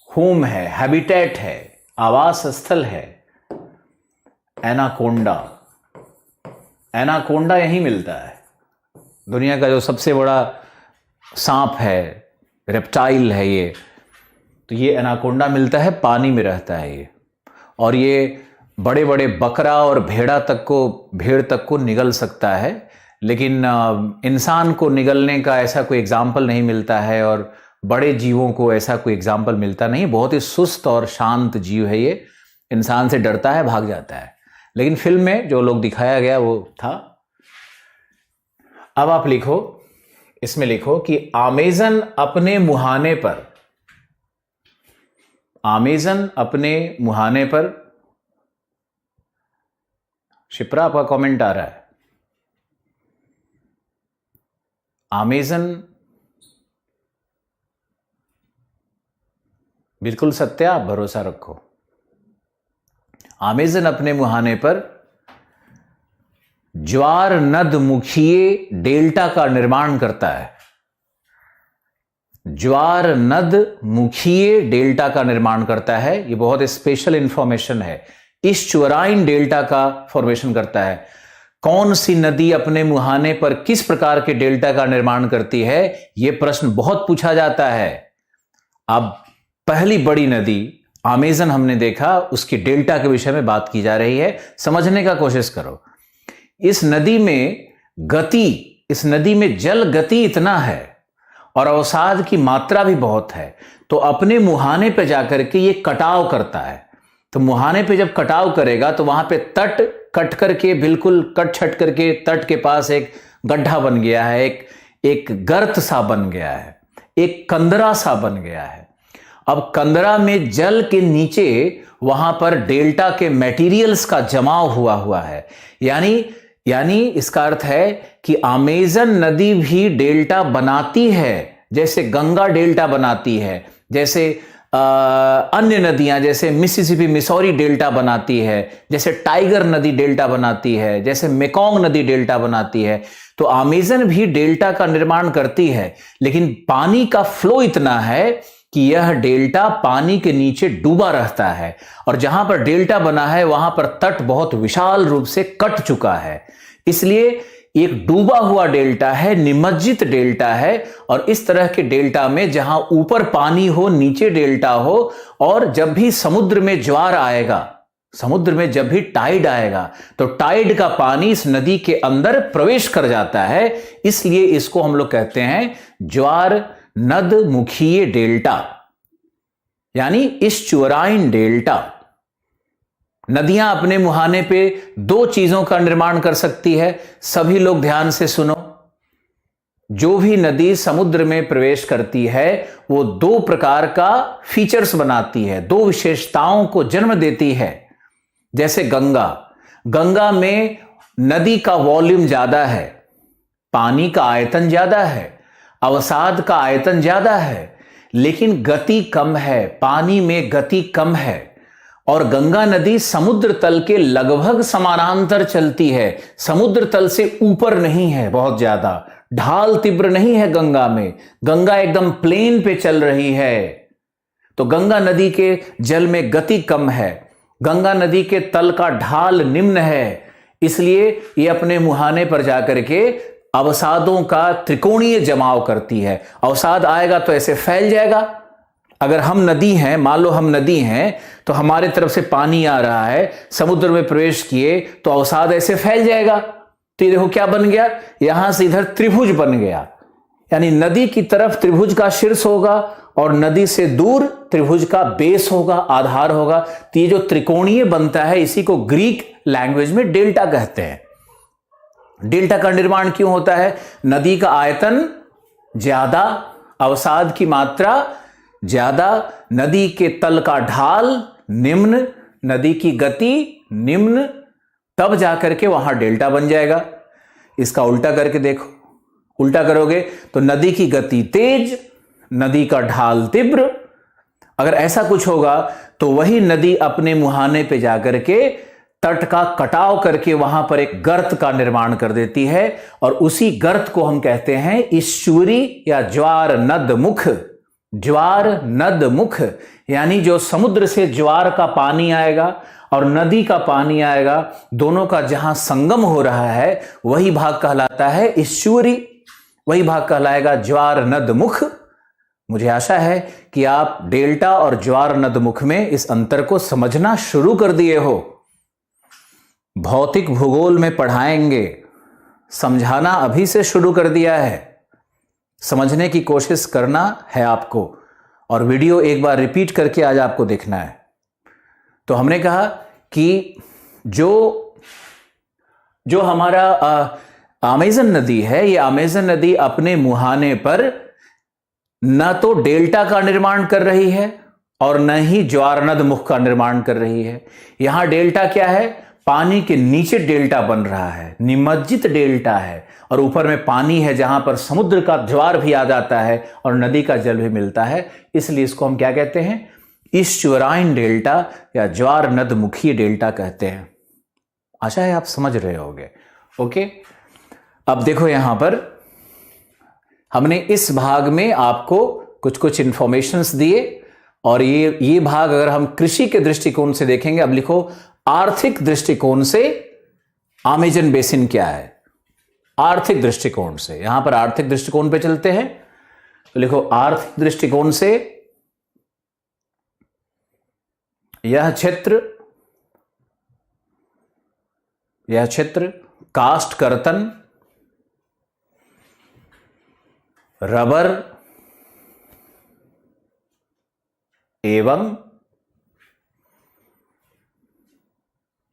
होम है, हैबिटेट है, आवास स्थल है एनाकोंडा यहीं मिलता है। दुनिया का जो सबसे बड़ा सांप है, रेप्टाइल है ये, तो ये एनाकोंडा मिलता है, पानी में रहता है ये। और ये बड़े बड़े बकरा और भेड़ तक को निगल सकता है, लेकिन इंसान को निगलने का ऐसा कोई एग्जाम्पल नहीं मिलता है, और बड़े जीवों को ऐसा कोई एग्जाम्पल मिलता नहीं। बहुत ही सुस्त और शांत जीव है ये, इंसान से डरता है, भाग जाता है। लेकिन फिल्म में जो लोग दिखाया गया वो था। अब आप लिखो, इसमें लिखो कि अमेजन अपने मुहाने पर, शिप्रा आपका कमेंट आ रहा है, अमेजन, बिल्कुल सत्य, आप भरोसा रखो। अमेजन अपने मुहाने पर ज्वार नद मुखीय डेल्टा का निर्माण करता है। ज्वार नद मुखीय डेल्टा का निर्माण करता है। ये बहुत स्पेशल इंफॉर्मेशन है। ईस्चुअराइन डेल्टा का फॉर्मेशन करता है। कौन सी नदी अपने मुहाने पर किस प्रकार के डेल्टा का निर्माण करती है, यह प्रश्न बहुत पूछा जाता है। अब पहली बड़ी नदी अमेजन हमने देखा, उसकी डेल्टा के विषय में बात की जा रही है। समझने का कोशिश करो। इस नदी में जल गति इतना है और अवसाद की मात्रा भी बहुत है, तो अपने मुहाने पे जाकर के ये कटाव करता है। तो मुहाने पे जब कटाव करेगा तो वहां पे तट कट करके, बिल्कुल कट छट करके तट के पास एक गड्ढा बन गया है, एक गर्त सा बन गया है, एक कंदरा सा बन गया है। अब कंदरा में जल के नीचे वहां पर डेल्टा के मटेरियल्स का जमाव हुआ है। यानी इसका अर्थ है कि अमेजन नदी भी डेल्टा बनाती है, जैसे गंगा डेल्टा बनाती है, जैसे अन्य नदियां जैसे मिसिसिपी मिसौरी डेल्टा बनाती है, जैसे टाइगर नदी डेल्टा बनाती है, जैसे मेकोंग नदी डेल्टा बनाती है, तो अमेज़न भी डेल्टा का निर्माण करती है। लेकिन पानी का फ्लो इतना है कि यह डेल्टा पानी के नीचे डूबा रहता है, और जहां पर डेल्टा बना है वहां पर तट बहुत विशाल रूप से कट चुका है। इसलिए एक डूबा हुआ डेल्टा है, निमज्जित डेल्टा है। और इस तरह के डेल्टा में जहां ऊपर पानी हो, नीचे डेल्टा हो, और जब भी समुद्र में ज्वार आएगा, समुद्र में जब भी टाइड आएगा, तो टाइड का पानी इस नदी के अंदर प्रवेश कर जाता है। इसलिए इसको हम लोग कहते हैं ज्वार नद मुखीय डेल्टा, यानी इस्चुअराइन डेल्टा। नदियां अपने मुहाने पे दो चीजों का निर्माण कर सकती है। सभी लोग ध्यान से सुनो, जो भी नदी समुद्र में प्रवेश करती है वो दो प्रकार का फीचर्स बनाती है, दो विशेषताओं को जन्म देती है। जैसे गंगा, गंगा में नदी का वॉल्यूम ज्यादा है, पानी का आयतन ज्यादा है, अवसाद का आयतन ज्यादा है, लेकिन गति कम है, पानी में गति कम है। और गंगा नदी समुद्र तल के लगभग समानांतर चलती है, समुद्र तल से ऊपर नहीं है, बहुत ज्यादा ढाल तीव्र नहीं है गंगा में, गंगा एकदम प्लेन पे चल रही है। तो गंगा नदी के जल में गति कम है, गंगा नदी के तल का ढाल निम्न है, इसलिए ये अपने मुहाने पर जाकर के अवसादों का त्रिकोणीय जमाव करती है। अवसाद आएगा तो ऐसे फैल जाएगा। अगर हम नदी हैं, मान लो हम नदी हैं, तो हमारे तरफ से पानी आ रहा है, समुद्र में प्रवेश किए तो अवसाद ऐसे फैल जाएगा। तो देखो क्या बन गया, यहां से इधर त्रिभुज बन गया, यानी नदी की तरफ त्रिभुज का शीर्ष होगा और नदी से दूर त्रिभुज का बेस होगा, आधार होगा। तो ये जो त्रिकोणीय बनता है इसी को ग्रीक लैंग्वेज में डेल्टा कहते हैं। डेल्टा का निर्माण क्यों होता है? नदी का आयतन ज्यादा, अवसाद की मात्रा ज्यादा, नदी के तल का ढाल निम्न, नदी की गति निम्न, तब जाकर के वहां डेल्टा बन जाएगा। इसका उल्टा करके देखो, उल्टा करोगे तो नदी की गति तेज, नदी का ढाल तीव्र। अगर ऐसा कुछ होगा तो वही नदी अपने मुहाने पे जाकर के तट का कटाव करके वहां पर एक गर्त का निर्माण कर देती है, और उसी गर्त को हम कहते हैं ईश्वरी या ज्वार नद मुख। ज्वार नद मुख यानी जो समुद्र से ज्वार का पानी आएगा और नदी का पानी आएगा, दोनों का जहां संगम हो रहा है वही भाग कहलाता है ईश्वरी, वही भाग कहलाएगा ज्वार नद मुख। मुझे आशा है कि आप डेल्टा और ज्वार नद मुख में इस अंतर को समझना शुरू कर दिए हो। भौतिक भूगोल में पढ़ाएंगे, समझाना अभी से शुरू कर दिया है, समझने की कोशिश करना है आपको, और वीडियो एक बार रिपीट करके आज आपको देखना है। तो हमने कहा कि जो हमारा अमेज़न नदी है, ये अमेज़न नदी अपने मुहाने पर न तो डेल्टा का निर्माण कर रही है और न ही ज्वार नद मुख का निर्माण कर रही है। यहां डेल्टा क्या है? पानी के नीचे डेल्टा बन रहा है, निमज्जित डेल्टा है, और ऊपर में पानी है जहां पर समुद्र का ज्वार भी आ जाता है और नदी का जल भी मिलता है। इसलिए इसको हम क्या कहते हैं? ईश्वराइन डेल्टा या ज्वार नद मुखी डेल्टा कहते हैं। आशा है आप समझ रहे होंगे। ओके, अब देखो यहां पर हमने इस भाग में आपको कुछ कुछ इंफॉर्मेशंस दिए, और ये भाग अगर हम कृषि के दृष्टिकोण से देखेंगे, अब लिखो आर्थिक दृष्टिकोण से अमेज़न बेसिन क्या है। आर्थिक दृष्टिकोण से, यहां पर आर्थिक दृष्टिकोण पे चलते हैं, तो लिखो आर्थिक दृष्टिकोण से यह क्षेत्र काष्ठ कर्तन, रबर एवं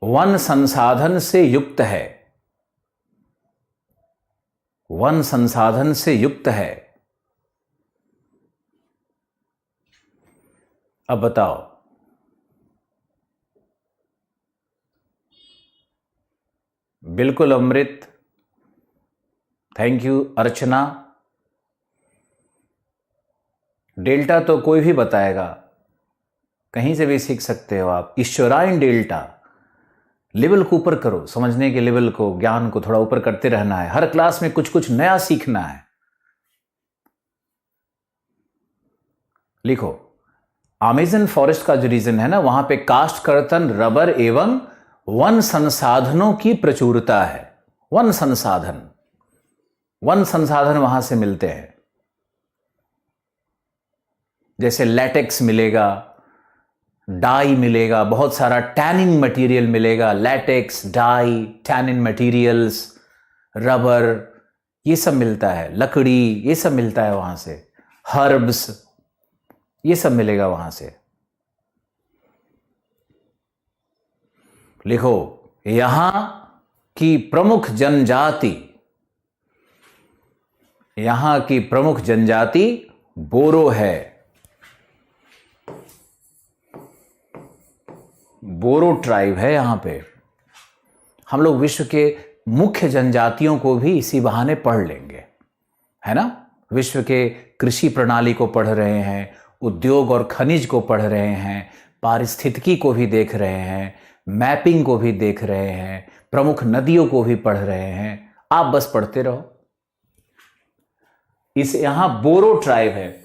वन संसाधन से युक्त है। वन संसाधन से युक्त है। अब बताओ, बिल्कुल अमृत, थैंक यू अर्चना। डेल्टा तो कोई भी बताएगा, कहीं से भी सीख सकते हो आप। ईश्वरायन डेल्टा, लेवल को ऊपर करो, समझने के लेवल को, ज्ञान को थोड़ा ऊपर करते रहना है। हर क्लास में कुछ कुछ नया सीखना है। लिखो, अमेज़न फॉरेस्ट का जो रीजन है ना, वहां पे काष्ठ, कर्तन, रबर एवं वन संसाधनों की प्रचुरता है। वन संसाधन वहां से मिलते हैं। जैसे लैटेक्स मिलेगा, डाई मिलेगा, बहुत सारा टैनिंग मटेरियल मिलेगा, latex, dye, tannin materials, rubber, ये सब मिलता है, लकड़ी, ये सब मिलता है वहां से, हर्ब्स, ये सब मिलेगा वहां से। लिखो, यहां की प्रमुख जनजाति, यहां की प्रमुख जनजाति बोरो है। बोरो ट्राइब है यहां पे। हम लोग विश्व के मुख्य जनजातियों को भी इसी बहाने पढ़ लेंगे, है ना। विश्व के कृषि प्रणाली को पढ़ रहे हैं, उद्योग और खनिज को पढ़ रहे हैं, पारिस्थितिकी को भी देख रहे हैं, मैपिंग को भी देख रहे हैं, प्रमुख नदियों को भी पढ़ रहे हैं। आप बस पढ़ते रहो। इस यहां बोरो ट्राइब है।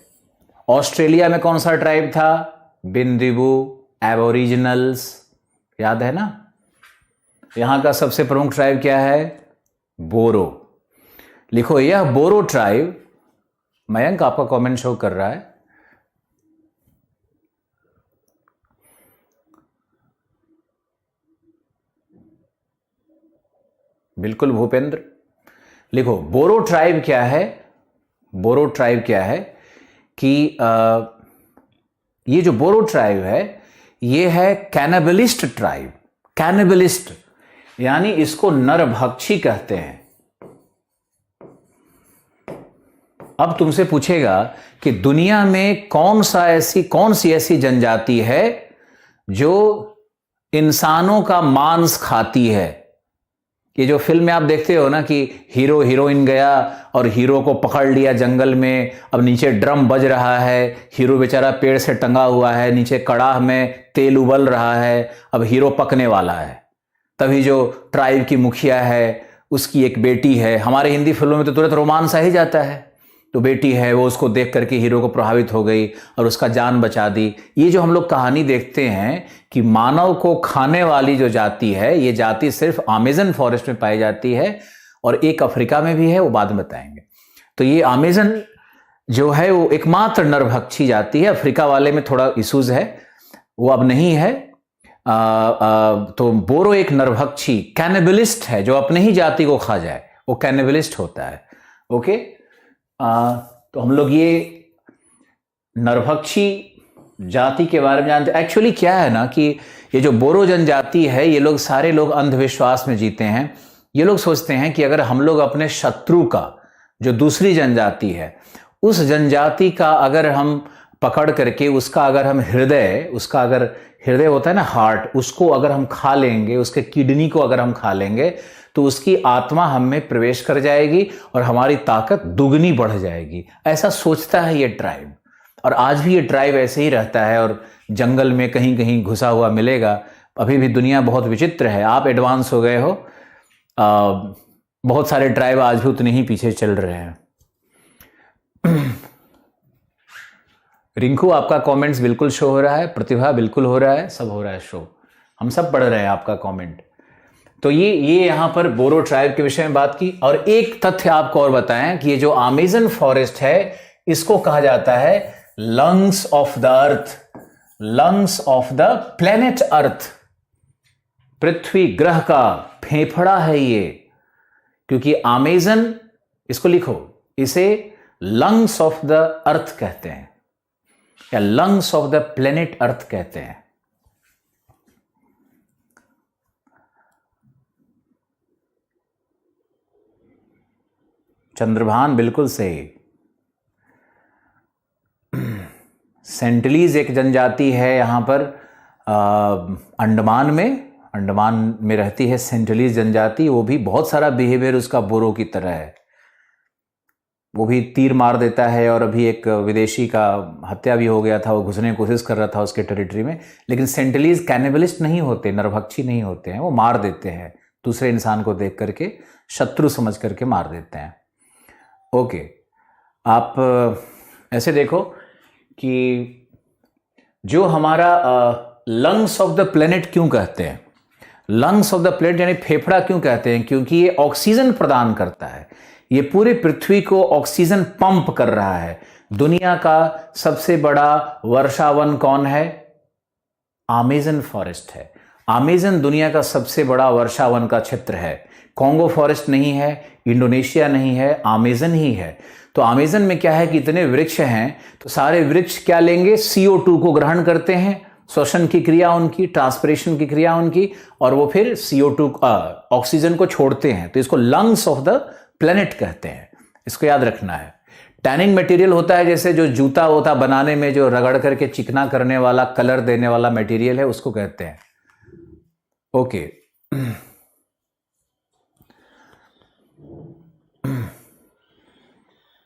ऑस्ट्रेलिया में कौन सा ट्राइब था? बिंदिबू, एबोरिजिनल्स, याद है ना। यहां का सबसे प्रमुख ट्राइब क्या है? बोरो। लिखो, यह बोरो ट्राइब, मयंक आपका कमेंट शो कर रहा है। बिल्कुल भूपेंद्र। लिखो, बोरो ट्राइब क्या है? बोरो ट्राइब क्या है कि ये जो बोरो ट्राइब है, ये है कैनिबलिस्ट ट्राइब। कैनिबलिस्ट यानी इसको नरभक्षी कहते हैं। अब तुमसे पूछेगा कि दुनिया में कौन सी ऐसी जनजाति है जो इंसानों का मांस खाती है। ये जो फिल्म में आप देखते हो ना कि हीरो हीरोइन गया और हीरो को पकड़ लिया जंगल में, अब नीचे ड्रम बज रहा है, हीरो बेचारा पेड़ से टंगा हुआ है, नीचे कड़ाह में तेल उबल रहा है, अब हीरो पकने वाला है। तभी जो ट्राइब की मुखिया है, उसकी एक बेटी है, हमारे हिंदी फिल्मों में तो तुरंत रोमांस आ ही जाता है, तो बेटी है वो उसको देख करके हीरो को प्रभावित हो गई और उसका जान बचा दी। ये जो हम लोग कहानी देखते हैं कि मानव को खाने वाली जो जाति है, ये जाति सिर्फ अमेज़न फॉरेस्ट में पाई जाती है और एक अफ्रीका में भी है, वो बाद में बताएंगे। तो ये अमेज़न जो है वो एकमात्र नरभक्षी जाति है। अफ्रीका वाले में थोड़ा इशूज है, वो अब नहीं है। तो बोरो एक नरभक्षी कैनिबलिस्ट है, जो अपने ही जाति को खा जाए, वो कैनिबलिस्ट होता है। ओके, तो हम लोग ये नरभक्षी जाति के बारे में जानते। एक्चुअली क्या है ना कि ये जो बोरो जनजाति है, ये लोग सारे लोग अंधविश्वास में जीते हैं। ये लोग सोचते हैं कि अगर हम लोग अपने शत्रु का, जो दूसरी जनजाति है, उस जनजाति का अगर हम पकड़ करके उसका अगर हम हृदय होता है ना, हार्ट, उसको अगर हम खा लेंगे, उसके किडनी को अगर हम खा लेंगे, तो उसकी आत्मा हम में प्रवेश कर जाएगी और हमारी ताकत दुगनी बढ़ जाएगी। ऐसा सोचता है ये ट्राइब, और आज भी ये ट्राइब ऐसे ही रहता है और जंगल में कहीं कहीं घुसा हुआ मिलेगा। अभी भी दुनिया बहुत विचित्र है, आप एडवांस हो गए हो, बहुत सारे ट्राइब आज भी उतने ही पीछे चल रहे हैं। रिंकू, आपका कमेंट्स बिल्कुल शो हो रहा है, प्रतिभा बिल्कुल हो रहा है, सब हो रहा है शो, हम सब पढ़ रहे हैं आपका कमेंट। तो ये यहां पर बोरो ट्राइब के विषय में बात की। और एक तथ्य आपको और बताएं कि ये जो अमेज़न फॉरेस्ट है, इसको कहा जाता है lungs of the earth, lungs of the planet earth. पृथ्वी ग्रह का फेफड़ा है ये, क्योंकि अमेज़न, इसको लिखो, इसे लंग्स ऑफ द अर्थ कहते हैं या लंग्स ऑफ द प्लेनेट अर्थ कहते हैं। चंद्रभान बिल्कुल सही। सेंटिलीज एक जनजाति है यहां पर अंडमान में रहती है सेंटिलीज जनजाति। वो भी बहुत सारा बिहेवियर उसका बोरो की तरह है। वो भी तीर मार देता है, और अभी एक विदेशी का हत्या भी हो गया था, वो घुसने की कोशिश कर रहा था उसके टेरिटरी में। लेकिन सेंटिलीज कैनिबलिस्ट नहीं होते, नरभक्षी नहीं होते हैं, वो मार देते हैं दूसरे इंसान को देख करके, शत्रु समझ करके मार देते हैं। ओके, आप ऐसे देखो कि जो हमारा लंग्स ऑफ द प्लेनेट क्यों कहते हैं, लंग्स ऑफ द प्लेनेट यानी फेफड़ा क्यों कहते हैं, क्योंकि ये ऑक्सीजन प्रदान करता है, ये पूरे पृथ्वी को ऑक्सीजन पंप कर रहा है। दुनिया का सबसे बड़ा वर्षावन कौन है? अमेज़न फॉरेस्ट है। अमेज़न दुनिया का सबसे बड़ा वर्षावन का क्षेत्र है। कॉन्गो फॉरेस्ट नहीं है, इंडोनेशिया नहीं है, अमेज़न ही है। तो अमेज़न में क्या है कि इतने वृक्ष हैं, तो सारे वृक्ष क्या लेंगे? CO2 को ग्रहण करते हैं, श्वसन की क्रिया उनकी, ट्रांसपिरेशन की क्रिया उनकी, और वो फिर CO2 ऑक्सीजन को छोड़ते हैं। तो इसको लंग्स ऑफ द प्लेनेट कहते हैं, इसको याद रखना है। टैनिंग मटेरियल होता है, जैसे जो जूता होता बनाने में जो रगड़ करके चिकना करने वाला, कलर देने वाला मटेरियल है, उसको कहते हैं। ओके,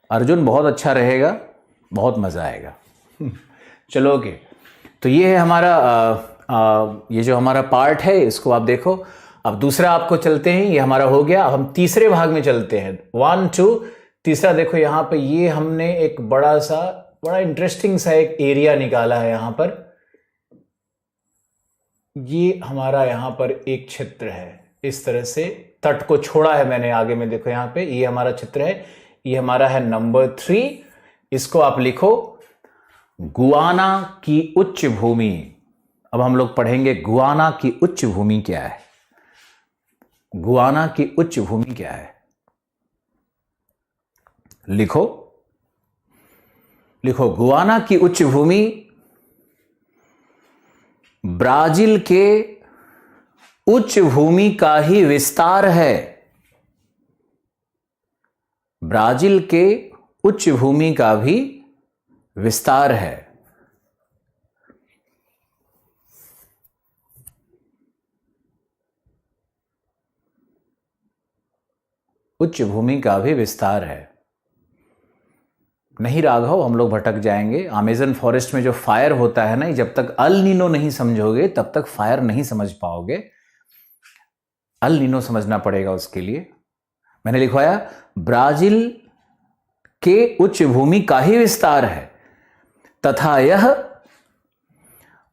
अर्जुन बहुत अच्छा रहेगा, बहुत मजा आएगा। चलो ओके, तो ये है हमारा ये जो हमारा पार्ट है, इसको आप देखो। अब दूसरा आपको चलते हैं, ये हमारा हो गया। अब हम तीसरे भाग में चलते हैं, 1 2। तीसरा देखो यहाँ पे, ये हमने एक बड़ा इंटरेस्टिंग सा एक एरिया निकाला है यहाँ पर। ये हमारा यहाँ पर एक क्षेत्र है, इस तरह से तट को छोड़ा है मैंने आगे में, देखो यहाँ पे ये हमारा क्षेत्र है, ये हमारा है नंबर 3। इसको आप लिखो गुआना की उच्च भूमि। अब हम लोग पढ़ेंगे गुआना की उच्च भूमि क्या है, गुआना की उच्च भूमि क्या है। लिखो लिखो, गुआना की उच्च भूमि ब्राजील के उच्च भूमि का ही विस्तार है। ब्राजील के उच्च भूमि का भी विस्तार है। उच्च भूमि का भी विस्तार है। नहीं राघव, हम लोग भटक जाएंगे। अमेज़न फॉरेस्ट में जो फायर होता है ना, जब तक अल नीनो नहीं समझोगे तब तक फायर नहीं समझ पाओगे। अल नीनो समझना पड़ेगा उसके लिए। मैंने लिखवाया ब्राजील के उच्च भूमि का ही विस्तार है तथा यह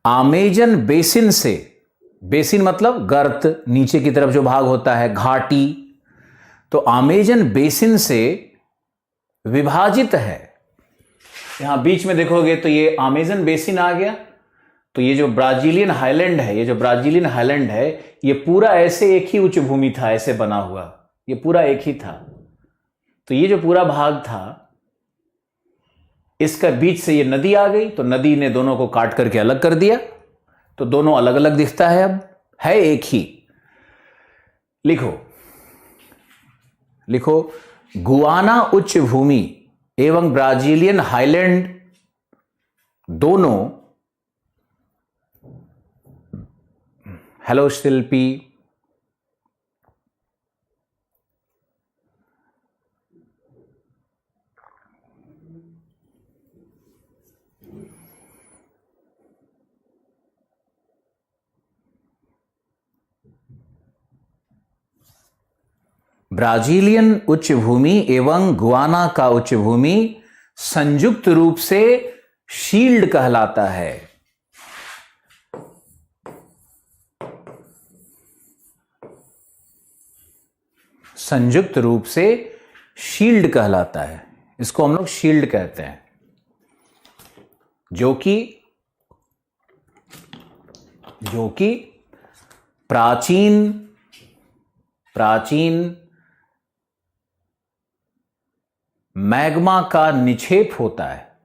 अमेज़न बेसिन से, बेसिन मतलब गर्त, नीचे की तरफ जो भाग होता है, घाटी, तो अमेज़न बेसिन से विभाजित है। यहां बीच में देखोगे तो ये अमेज़न बेसिन आ गया। तो ये जो ब्राजीलियन हाईलैंड है, ये जो ब्राजीलियन हाईलैंड है, ये पूरा ऐसे एक ही उच्च भूमि था, ऐसे बना हुआ, ये पूरा एक ही था। तो ये जो पूरा भाग था, इसका बीच से ये नदी आ गई, तो नदी ने दोनों को काट करके अलग कर दिया, तो दोनों अलग अलग दिखता है, अब है एक ही। लिखो लिखो, गुआना उच्च भूमि एवं ब्राजीलियन हाईलैंड दोनों, हेलो शिल्पी, ब्राजीलियन उच्च भूमि एवं गुआना का उच्च भूमि संयुक्त रूप से शील्ड कहलाता है। संयुक्त रूप से शील्ड कहलाता है, इसको हम लोग शील्ड कहते हैं, जो कि प्राचीन मैग्मा का निक्षेप होता है।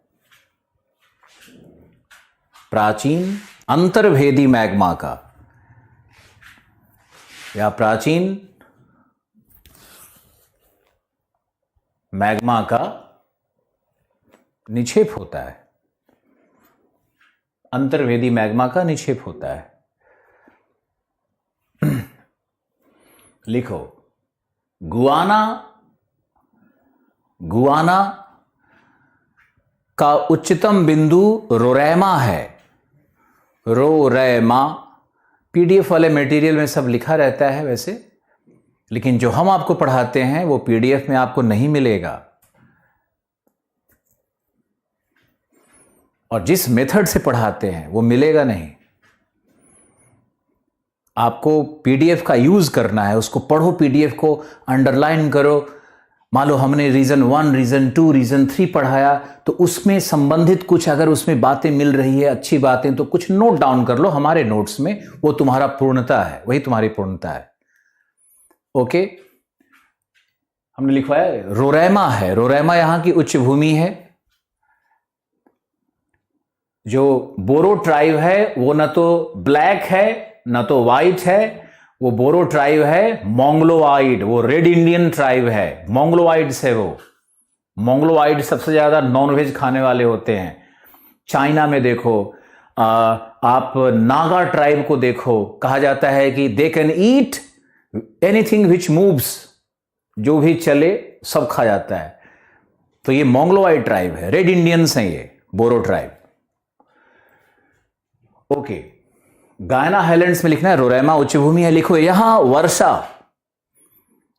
प्राचीन अंतर्भेदी मैग्मा का या प्राचीन मैग्मा का निक्षेप होता है, अंतर्भेदी मैग्मा का निक्षेप होता है। लिखो, गुआना गुआना का उच्चतम बिंदु रोरैमा है। रोरैमा पीडीएफ वाले मटेरियल में सब लिखा रहता है वैसे, लेकिन जो हम आपको पढ़ाते हैं वो पीडीएफ में आपको नहीं मिलेगा, और जिस मेथड से पढ़ाते हैं वो मिलेगा नहीं। आपको पीडीएफ का यूज करना है, उसको पढ़ो, पीडीएफ को अंडरलाइन करो। मान लो हमने रीजन 1, रीजन 2, रीजन 3 पढ़ाया, तो उसमें संबंधित कुछ अगर उसमें बातें मिल रही है, अच्छी बातें, तो कुछ नोट डाउन कर लो हमारे नोट्स में, वो तुम्हारा पूर्णता है, वही तुम्हारी पूर्णता है। ओके, हमने लिखवाया रोरैमा है। रोरैमा यहां की उच्च भूमि है। जो बोरो ट्राइब है वो न तो ब्लैक है न तो वाइट है, वो बोरो ट्राइब है मोंगलोआइड, वो रेड इंडियन ट्राइब है, मोंगलोआइड्स है वो। मोंगलोआइड सबसे ज्यादा नॉनवेज खाने वाले होते हैं। चाइना में देखो, आप नागा ट्राइब को देखो, कहा जाता है कि they can eat anything which moves, जो भी चले सब खा जाता है। तो ये मोंगलोआइड ट्राइब है, रेड इंडियंस हैं ये बोरो ट्राइब। ओके, गायना हाइलैंड्स में लिखना है रोरैमा उच्च भूमि है। लिखो यहां वर्षा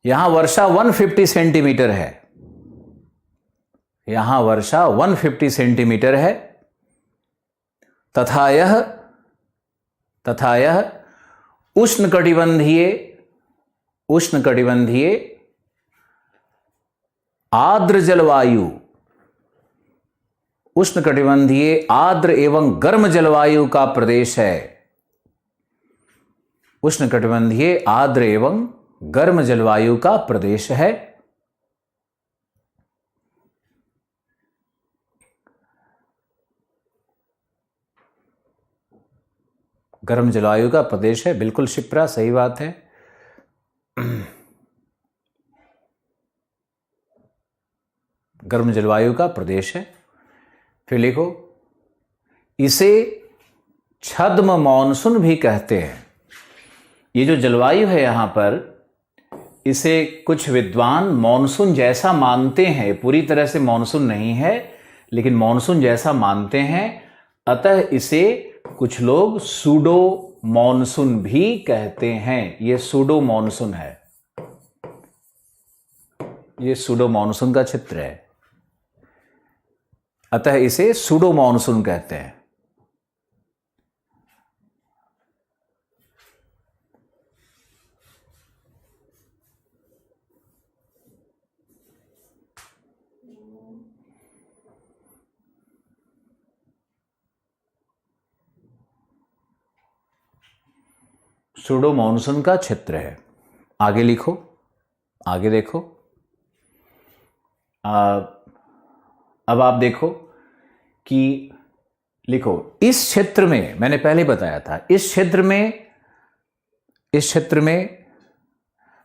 150 सेंटीमीटर है। यहां वर्षा 150 सेंटीमीटर है। तथा यह उष्णकटिबंधीय आर्द्र जलवायु, उष्णकटिबंधीय आर्द्र एवं गर्म जलवायु का प्रदेश है। उष्णकटिबंधीय आर्द्र एवं गर्म जलवायु का प्रदेश है। गर्म जलवायु का प्रदेश है, बिल्कुल शिप्रा, सही बात है। गर्म जलवायु का प्रदेश है। फिर लिखो इसे छद्म मॉनसून भी कहते हैं। ये जो जलवायु है यहां पर, इसे कुछ विद्वान मॉनसून जैसा मानते हैं। पूरी तरह से मॉनसून नहीं है, लेकिन मॉनसून जैसा मानते हैं, अतः इसे कुछ लोग सूडो मॉनसून भी कहते हैं। ये सूडो मॉनसून है, ये सूडो मॉनसून का चित्र है, अतः इसे सूडो मॉनसून कहते हैं। सूडो मॉनसून का क्षेत्र है। आगे लिखो, आगे देखो। अब आप देखो कि लिखो इस क्षेत्र में, मैंने पहले बताया था, इस क्षेत्र में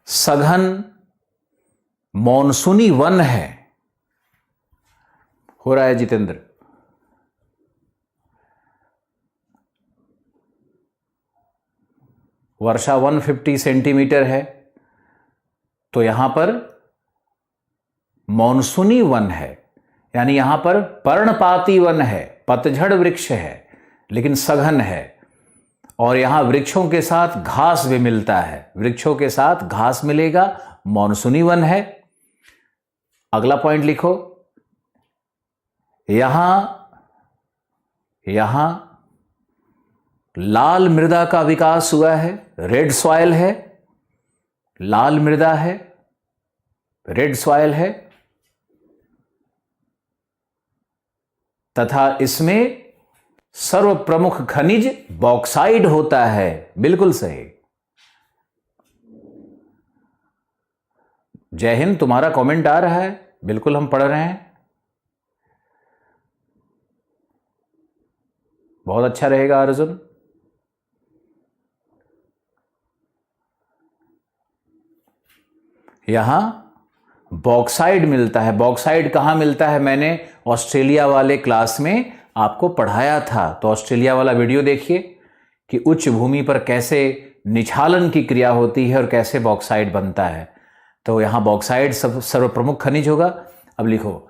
सघन मॉनसूनी वन है। हो रहा है जितेंद्र? वर्षा 150 सेंटीमीटर है, तो यहां पर मॉनसूनी वन है, यानी यहां पर पर्णपाती वन है, पतझड़ वृक्ष है, लेकिन सघन है। और यहां वृक्षों के साथ घास भी मिलता है, वृक्षों के साथ घास मिलेगा, मॉनसूनी वन है। अगला पॉइंट लिखो, यहां लाल मृदा का विकास हुआ है, रेड सॉइल है, लाल मृदा है, रेड सॉइल है, तथा इसमें सर्व प्रमुख खनिज बॉक्साइड होता है। बिल्कुल सही। जय हिंद, तुम्हारा कमेंट आ रहा है, बिल्कुल हम पढ़ रहे हैं, बहुत अच्छा रहेगा अर्जुन। यहां बॉक्साइड मिलता है। बॉक्साइड कहां मिलता है? मैंने ऑस्ट्रेलिया वाले क्लास में आपको पढ़ाया था, तो ऑस्ट्रेलिया वाला वीडियो देखिए कि उच्च भूमि पर कैसे निछालन की क्रिया होती है और कैसे बॉक्साइड बनता है। तो यहां बॉक्साइड सर्वप्रमुख खनिज होगा। अब लिखो,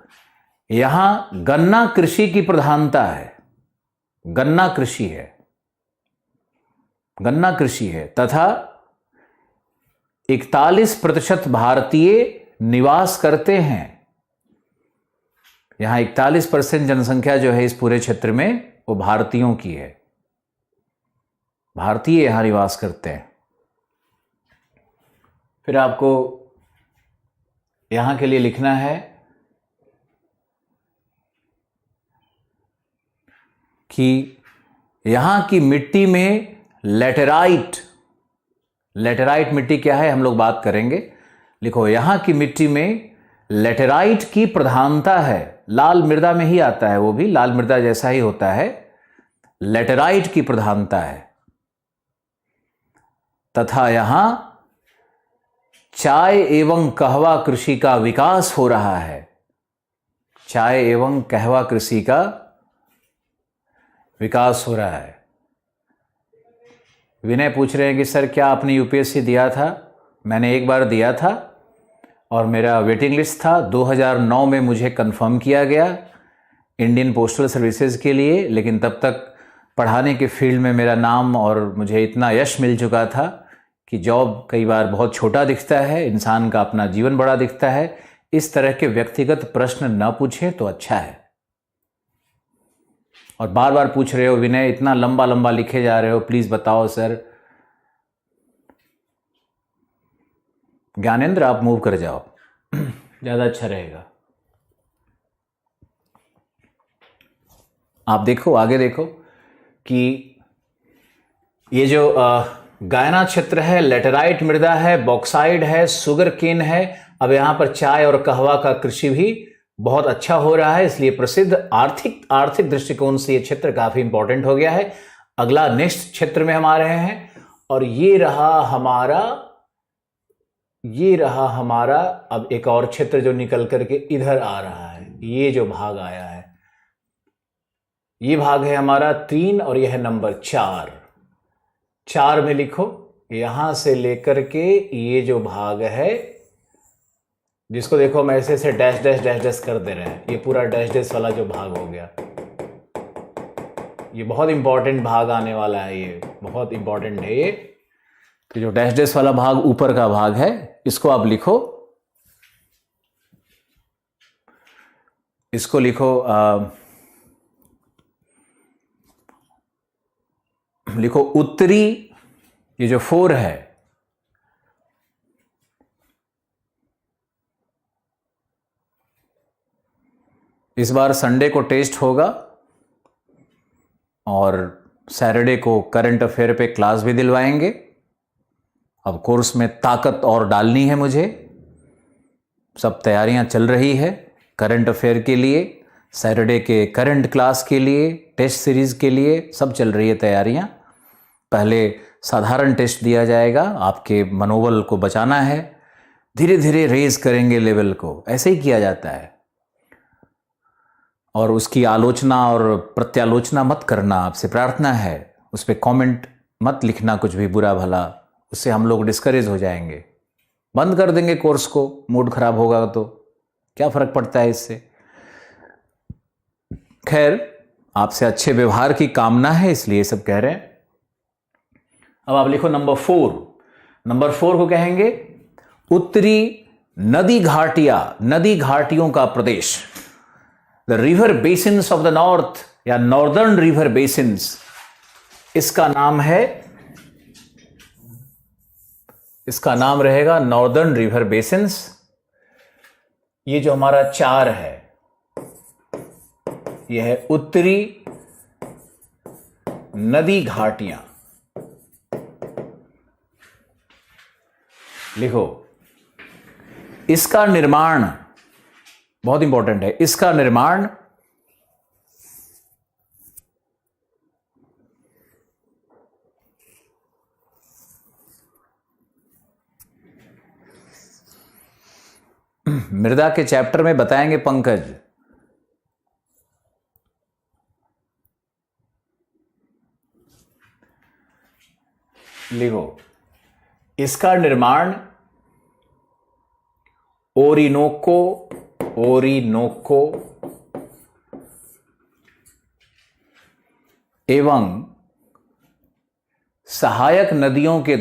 यहां गन्ना कृषि की प्रधानता है, गन्ना कृषि है, गन्ना कृषि है, तथा 41% भारतीय निवास करते हैं। यहां 41% जनसंख्या जो है इस पूरे क्षेत्र में वो भारतीयों की है, भारतीय यहां निवास करते हैं। फिर आपको यहां के लिए लिखना है कि यहां की मिट्टी में लेटेराइट, लेटेराइट मिट्टी क्या है हम लोग बात करेंगे। लिखो, यहां की मिट्टी में लेटेराइट की प्रधानता है, लाल मृदा में ही आता है, वो भी लाल मृदा जैसा ही होता है, लेटेराइट की प्रधानता है, तथा यहां चाय एवं कहवा कृषि का विकास हो रहा है, चाय एवं कहवा कृषि का विकास हो रहा है। विनय पूछ रहे हैं कि सर क्या आपने यूपीएससी दिया था? मैंने एक बार दिया था और मेरा वेटिंग लिस्ट था। 2009 में मुझे कंफर्म किया गया इंडियन पोस्टल सर्विसेज के लिए, लेकिन तब तक पढ़ाने के फील्ड में मेरा नाम और मुझे इतना यश मिल चुका था कि जॉब कई बार बहुत छोटा दिखता है, इंसान का अपना जीवन बड़ा दिखता है। इस तरह के व्यक्तिगत प्रश्न न पूछें तो अच्छा है। और बार बार पूछ रहे हो विनय, इतना लंबा लंबा लिखे जा रहे हो, प्लीज बताओ सर। ज्ञानेंद्र आप मूव कर जाओ, ज्यादा अच्छा रहेगा। आप देखो, आगे देखो कि ये जो गायना क्षेत्र है, लेटेराइट मृदा है, बॉक्साइड है, शुगर केन है। अब यहां पर चाय और कहवा का कृषि भी बहुत अच्छा हो रहा है, इसलिए प्रसिद्ध, आर्थिक दृष्टिकोण से ये क्षेत्र काफी इंपॉर्टेंट हो गया है। अगला नेक्स्ट क्षेत्र में हम आ रहे हैं और ये रहा हमारा अब एक और क्षेत्र जो निकल करके इधर आ रहा है। ये जो भाग आया है, ये भाग है हमारा 3 और यह है नंबर 4। 4 में लिखो, यहां से लेकर के ये जो भाग है, जिसको देखो हम ऐसे ऐसे डैश डैश डैश डैश कर दे रहे हैं, ये पूरा डैश डैश वाला जो भाग हो गया, ये बहुत इंपॉर्टेंट भाग आने वाला है, ये बहुत इंपॉर्टेंट है। ये तो जो डैश डैश वाला भाग ऊपर का भाग है, इसको आप लिखो, इसको लिखो लिखो उत्तरी, ये जो 4 है, इस बार संडे को टेस्ट होगा और सैटरडे को करंट अफेयर पे क्लास भी दिलवाएंगे। अब कोर्स में ताकत और डालनी है मुझे, सब तैयारियां चल रही है करंट अफेयर के लिए, सैटरडे के करंट क्लास के लिए, टेस्ट सीरीज के लिए, सब चल रही है तैयारियां। पहले साधारण टेस्ट दिया जाएगा, आपके मनोबल को बचाना है, धीरे धीरे रेज करेंगे लेवल को, ऐसे ही किया जाता है। और उसकी आलोचना और प्रत्यालोचना मत करना, आपसे प्रार्थना है, उस पर कमेंट मत लिखना कुछ भी बुरा भला, उससे हम लोग डिस्करेज हो जाएंगे, बंद कर देंगे कोर्स को। मूड खराब होगा तो क्या फर्क पड़ता है इससे। खैर, आपसे अच्छे व्यवहार की कामना है, इसलिए सब कह रहे हैं। अब आप लिखो नंबर 4। नंबर 4 को कहेंगे उत्तरी नदी घाटियां, नदी घाटियों का प्रदेश, the river basins of the north या नॉर्दर्न रिवर बेसिन्स, इसका नाम रहेगा नॉर्दर्न रिवर बेसिन्स। ये जो हमारा 4 है, यह है उत्तरी नदी घाटियां। लिखो, इसका निर्माण बहुत इंपॉर्टेंट है, इसका निर्माण मृदा के चैप्टर में बताएंगे पंकज। लिखो, इसका निर्माण ओरिनोको एवं सहायक नदियों के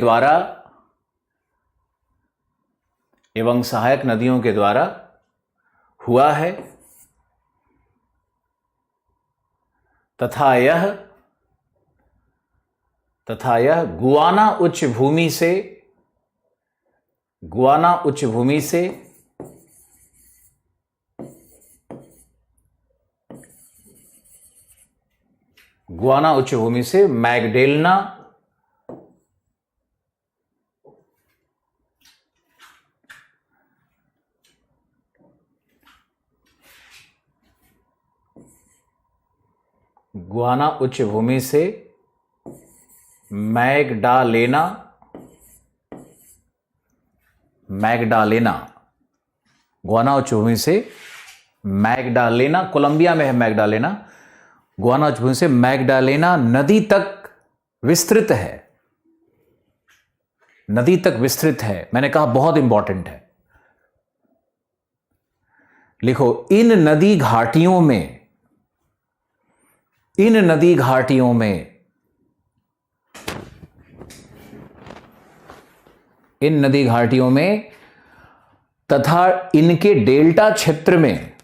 द्वारा हुआ है तथा यह गुआना उच्च भूमि से मैग्डेलना उच्च भूमि से मैग्डालेना गुआना उच्च भूमि से मैग्डालेना, कोलंबिया में है मैग्डालेना, गुआना उच्च भूमि से मैग्डालेना नदी तक विस्तृत है। मैंने कहा बहुत इंपॉर्टेंट है। लिखो, इन नदी घाटियों में तथा इनके डेल्टा क्षेत्र में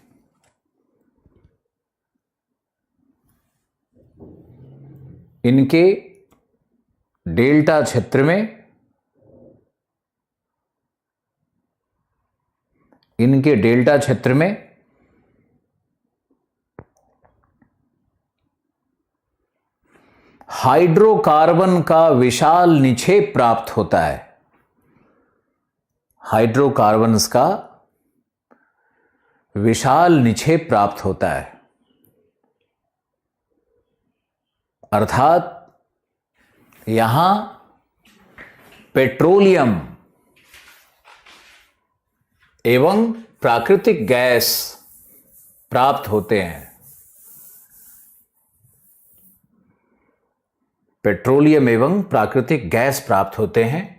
हाइड्रोकार्बन का विशाल निक्षेप प्राप्त होता है। हाइड्रोकार्बन्स का विशाल निक्षेप प्राप्त होता है, अर्थात यहां पेट्रोलियम एवं प्राकृतिक गैस प्राप्त होते हैं। पेट्रोलियम एवं प्राकृतिक गैस प्राप्त होते हैं।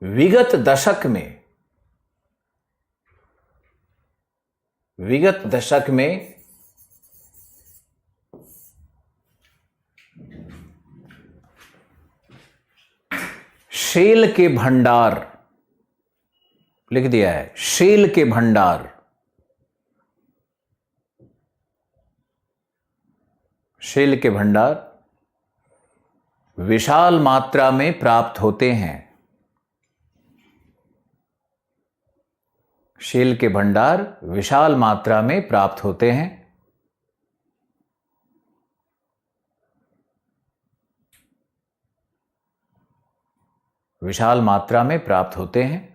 विगत दशक में शेल के भंडार, लिख दिया है, शेल के भंडार विशाल मात्रा में प्राप्त होते हैं। शेल के भंडार विशाल मात्रा में प्राप्त होते हैं। विशाल मात्रा में प्राप्त होते हैं।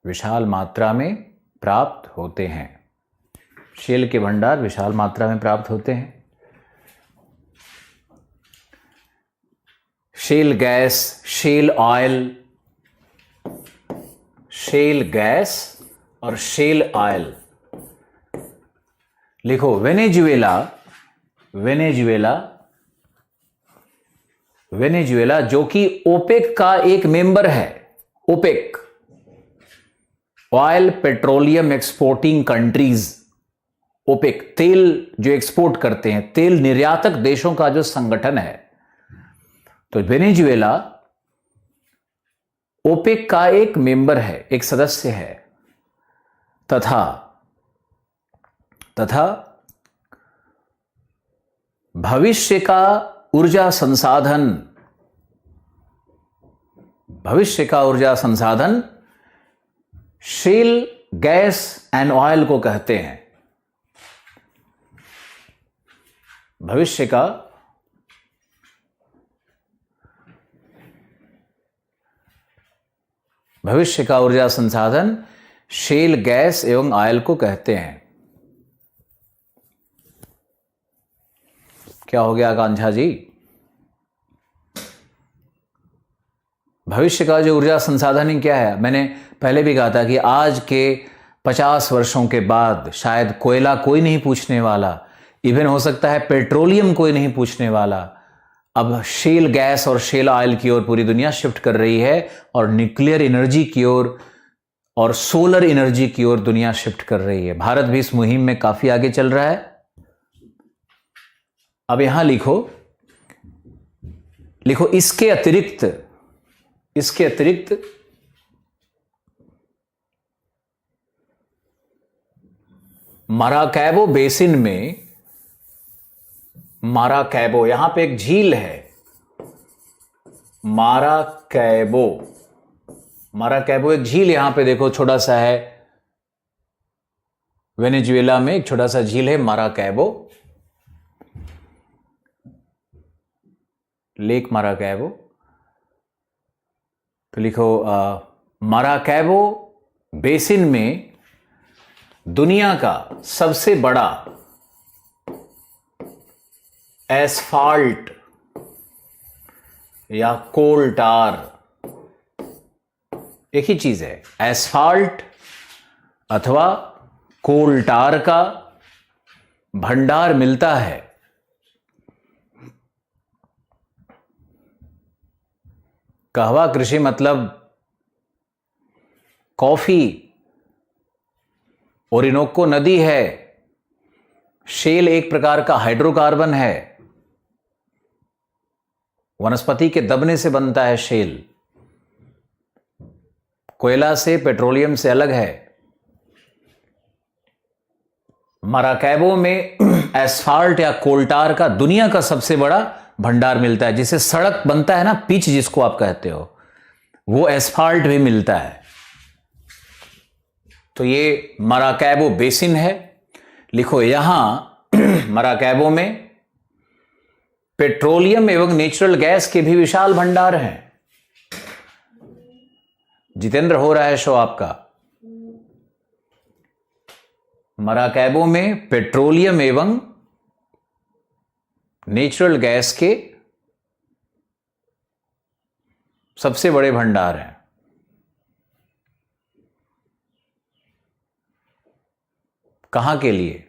विशाल मात्रा में प्राप्त होते हैं। शेल के भंडार विशाल मात्रा में प्राप्त होते हैं। Shale gas, shale oil, shale gas और शेल ऑयल। लिखो, वेनेजुएला जो कि ओपेक का एक मेंबर है। OPEC, oil petroleum exporting countries, OPEC, तेल जो एक्सपोर्ट करते हैं, तेल निर्यातक देशों का जो संगठन है। तो वेनेजुएला ओपेक का एक मेंबर है, एक सदस्य है, तथा भविष्य का ऊर्जा संसाधन शेल गैस एंड ऑयल को कहते हैं। भविष्य का ऊर्जा संसाधन शेल गैस एवं ऑयल को कहते हैं। क्या हो गया आकांक्षा जी? भविष्य का जो ऊर्जा संसाधन क्या है? मैंने पहले भी कहा था कि आज के 50 वर्षों के बाद शायद कोयला कोई नहीं पूछने वाला, इवन हो सकता है पेट्रोलियम कोई नहीं पूछने वाला। अब शेल गैस और शेल ऑयल की ओर पूरी दुनिया शिफ्ट कर रही है और न्यूक्लियर एनर्जी की ओर और सोलर एनर्जी की ओर दुनिया शिफ्ट कर रही है। भारत भी इस मुहिम में काफी आगे चल रहा है। अब यहां लिखो इसके अतिरिक्त माराकैबो बेसिन में, माराकैबो, यहां पे एक झील है माराकैबो एक झील यहां पे देखो छोटा सा है, वेनेजुएला में एक छोटा सा झील है माराकैबो, लेक माराकैबो। तो लिखो माराकैबो बेसिन में दुनिया का सबसे बड़ा एस्फाल्ट या कोल टार, एक ही चीज है, एस्फाल्ट अथवा कोल टार का भंडार मिलता है। कहवा कृषि मतलब कॉफी, ओरिनोको नदी है, शेल एक प्रकार का हाइड्रोकार्बन है, वनस्पति के दबने से बनता है शेल, कोयला से, पेट्रोलियम से अलग है। माराकैबो में एस्फाल्ट या कोल्टार का दुनिया का सबसे बड़ा भंडार मिलता है। जिसे सड़क बनता है ना, पिच जिसको आप कहते हो, वो एस्फाल्ट भी मिलता है। तो ये माराकैबो बेसिन है। लिखो यहां माराकैबो में पेट्रोलियम एवं नेचुरल गैस के भी विशाल भंडार हैं। जितेंद्र हो रहा है शो आपका। माराकैबो में पेट्रोलियम एवं नेचुरल गैस के सबसे बड़े भंडार हैं। कहां के लिए?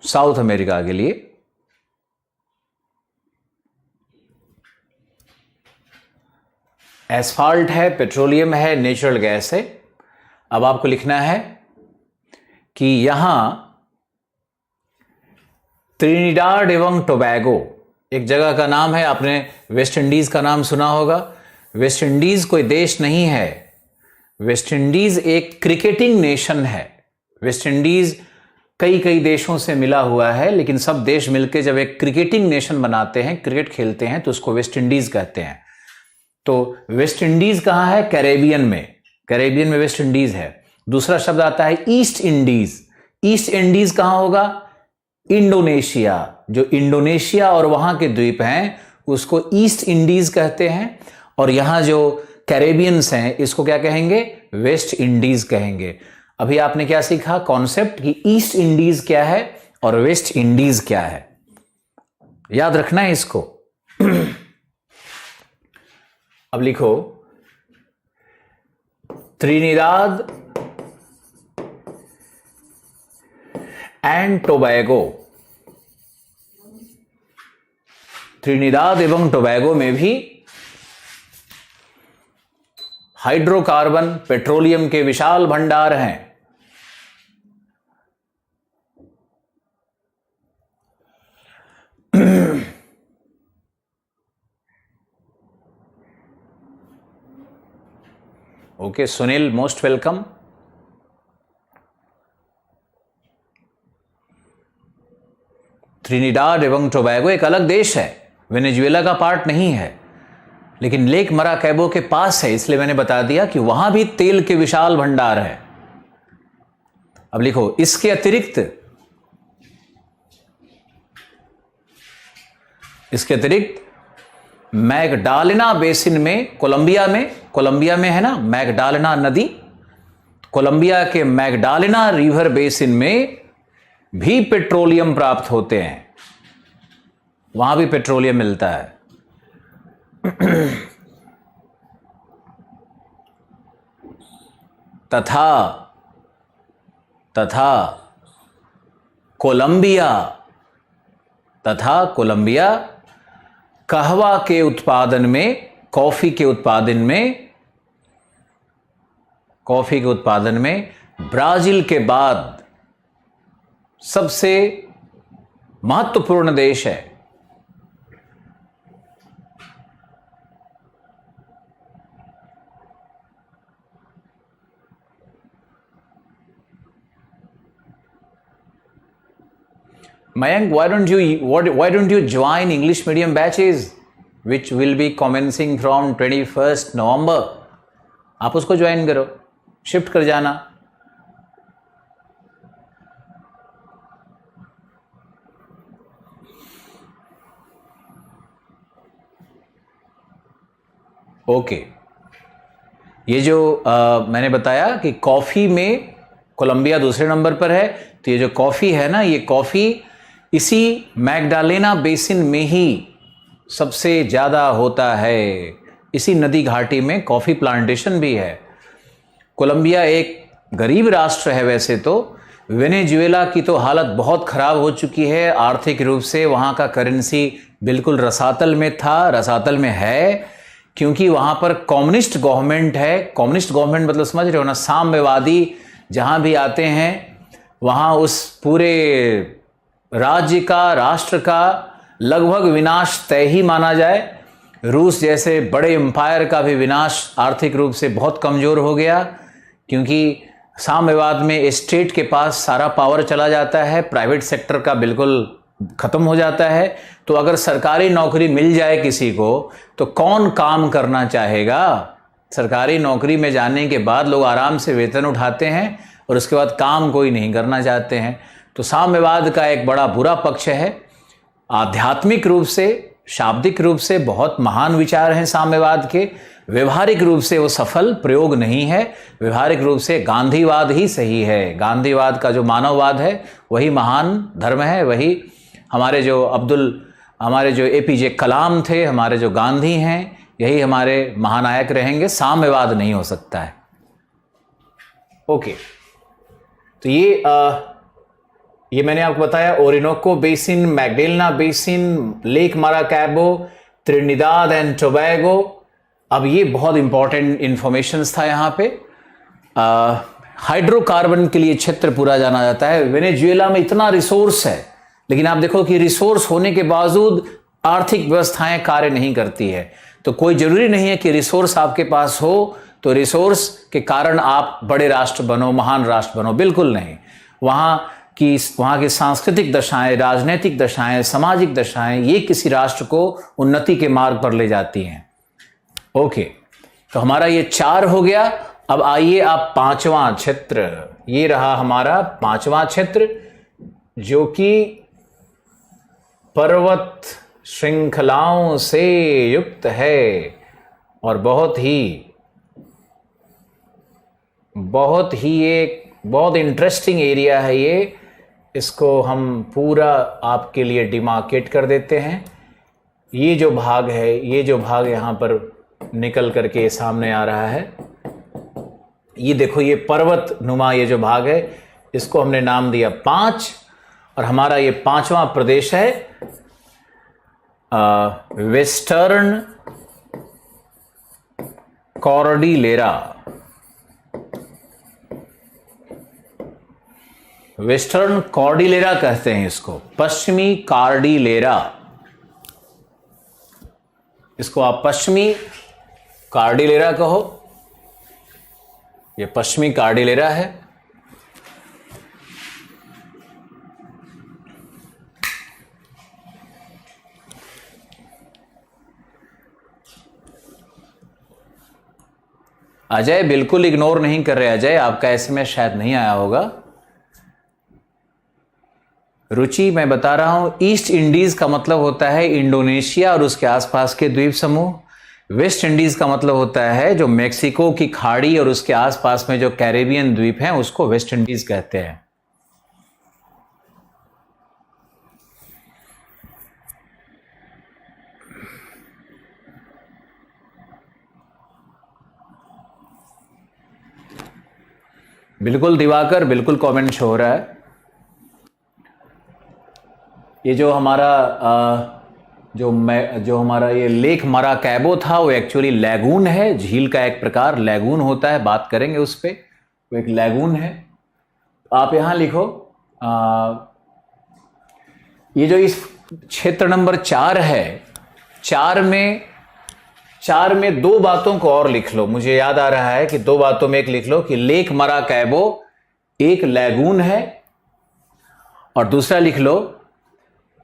साउथ अमेरिका के लिए। एस्फाल्ट है, पेट्रोलियम है, नेचुरल गैस है। अब आपको लिखना है कि यहां त्रिनिडाद एवं टोबैगो एक जगह का नाम है। आपने वेस्ट इंडीज का नाम सुना होगा। वेस्ट इंडीज कोई देश नहीं है, वेस्ट इंडीज एक क्रिकेटिंग नेशन है। वेस्ट इंडीज कई कई देशों से मिला हुआ है, लेकिन सब देश मिलकर जब एक क्रिकेटिंग नेशन बनाते हैं, क्रिकेट खेलते हैं, तो उसको वेस्ट इंडीज कहते हैं। तो वेस्ट इंडीज कहां है? कैरेबियन में। कैरेबियन में वेस्ट इंडीज है। दूसरा शब्द आता है ईस्ट इंडीज। ईस्ट इंडीज कहां होगा? इंडोनेशिया। जो इंडोनेशिया और वहां के द्वीप हैं उसको ईस्ट इंडीज कहते हैं, और यहां जो कैरेबियंस हैं इसको क्या कहेंगे? वेस्ट इंडीज कहेंगे। अभी आपने क्या सीखा? कॉन्सेप्ट कि ईस्ट इंडीज क्या है और वेस्ट इंडीज क्या है। याद रखना है इसको। अब लिखो त्रिनिदाद एंड टोबैगो। त्रिनिदाद एवं टोबैगो में भी हाइड्रोकार्बन, पेट्रोलियम के विशाल भंडार हैं। Okay Sunil, most welcome. त्रिनिडाद एवं टोबैगो एक अलग देश है, वेनेजुएला का पार्ट नहीं है, लेकिन लेक माराकैबो के पास है, इसलिए मैंने बता दिया कि वहां भी तेल के विशाल भंडार है। अब लिखो इसके अतिरिक्त मैगडालेना बेसिन में, कोलंबिया में है ना मैगडालेना नदी, कोलंबिया के मैगडालेना रिवर बेसिन में भी पेट्रोलियम प्राप्त होते हैं। वहां भी पेट्रोलियम मिलता है। तथा तथा कोलंबिया कहवा के उत्पादन में, कॉफी के उत्पादन में ब्राजील के बाद सबसे महत्वपूर्ण देश है। Mayank, why don't you join English medium batches which will be commencing from 21st November? आप उसको ज्वाइन करो, शिफ्ट कर जाना। ओके, ये जो मैंने बताया कि कॉफी में कोलंबिया दूसरे नंबर पर है, तो ये जो कॉफी है ना, ये कॉफी इसी मैग्डालेना बेसिन में ही सबसे ज़्यादा होता है। इसी नदी घाटी में कॉफ़ी प्लांटेशन भी है। कोलंबिया एक गरीब राष्ट्र है वैसे तो। वेनेजुएला की तो हालत बहुत ख़राब हो चुकी है आर्थिक रूप से। वहाँ का करेंसी बिल्कुल रसातल में था, रसातल में है, क्योंकि वहाँ पर कम्युनिस्ट गवर्नमेंट है। कम्युनिस्ट गवर्नमेंट मतलब समझ रहे हो ना, साम्यवादी जहाँ भी आते हैं वहाँ उस पूरे राज्य का, राष्ट्र का लगभग विनाश तय ही माना जाए। रूस जैसे बड़े एम्पायर का भी विनाश आर्थिक रूप से बहुत कमज़ोर हो गया, क्योंकि साम्यवाद में स्टेट के पास सारा पावर चला जाता है, प्राइवेट सेक्टर का बिल्कुल ख़त्म हो जाता है। तो अगर सरकारी नौकरी मिल जाए किसी को तो कौन काम करना चाहेगा? सरकारी नौकरी में जाने के बाद लोग आराम से वेतन उठाते हैं और उसके बाद काम कोई नहीं करना चाहते हैं। तो साम्यवाद का एक बड़ा बुरा पक्ष है। आध्यात्मिक रूप से, शाब्दिक रूप से बहुत महान विचार हैं साम्यवाद के। व्यवहारिक रूप से वो सफल प्रयोग नहीं है। व्यवहारिक रूप से गांधीवाद ही सही है। गांधीवाद का जो मानववाद है वही महान धर्म है। वही हमारे जो एपीजे कलाम थे, हमारे जो गांधी हैं, यही हमारे महानायक रहेंगे। साम्यवाद नहीं हो सकता है। ओके, तो ये मैंने आपको बताया Orinoco basin, Magdalena basin, lake Maracaibo, Trinidad and Tobago. अब ये बहुत इंपॉर्टेंट इंफॉर्मेशंस था यहाँ पे। हाइड्रोकार्बन के लिए क्षेत्र पूरा जाना जाता है। वेनेजुएला में इतना रिसोर्स है, लेकिन आप देखो कि रिसोर्स होने के बावजूद आर्थिक व्यवस्थाएं कार्य नहीं करती है। तो कोई जरूरी नहीं है कि रिसोर्स आपके पास हो तो रिसोर्स के कारण आप बड़े राष्ट्र बनो, महान राष्ट्र बनो। बिल्कुल नहीं। वहाँ की सांस्कृतिक दशाएं, राजनीतिक दशाएं, सामाजिक दशाएं, ये किसी राष्ट्र को उन्नति के मार्ग पर ले जाती हैं। ओके, तो हमारा ये 4 हो गया। अब आइए आप 5वां क्षेत्र, ये रहा हमारा 5वां क्षेत्र, जो कि पर्वत श्रृंखलाओं से युक्त है और बहुत इंटरेस्टिंग एरिया है ये। इसको हम पूरा आपके लिए डिमार्केट कर देते हैं। ये जो भाग है, ये जो भाग यहाँ पर निकल करके सामने आ रहा है, ये देखो, ये पर्वत नुमा ये जो भाग है, इसको हमने नाम दिया 5। और हमारा ये 5वां प्रदेश है वेस्टर्न कॉर्डिलेरा। वेस्टर्न कॉर्डिलेरा कहते हैं इसको, पश्चिमी कार्डिलेरा। इसको आप पश्चिमी कार्डिलेरा कहो। ये पश्चिमी कार्डिलेरा है। अजय बिल्कुल इग्नोर नहीं कर रहे। अजय, आपका एसएमएस शायद नहीं आया होगा। रुचि, मैं बता रहा हूं, ईस्ट इंडीज का मतलब होता है इंडोनेशिया और उसके आसपास के द्वीप समूह। वेस्ट इंडीज का मतलब होता है जो मेक्सिको की खाड़ी और उसके आसपास में जो कैरेबियन द्वीप हैं, उसको वेस्ट इंडीज कहते हैं। बिल्कुल दिवाकर, बिल्कुल कमेंट शो हो रहा है। ये जो हमारा जो हमारा ये लेक मराकैबो था वो एक्चुअली लैगून है, झील का एक प्रकार लैगून होता है, बात करेंगे उस पर। वो एक लैगून है। आप यहां लिखो ये जो इस क्षेत्र नंबर 4 है, 4 में 2 बातों को और लिख लो। मुझे याद आ रहा है कि 2 बातों में एक लिख लो कि लेक मराकैबो एक लैगून है, और दूसरा लिख लो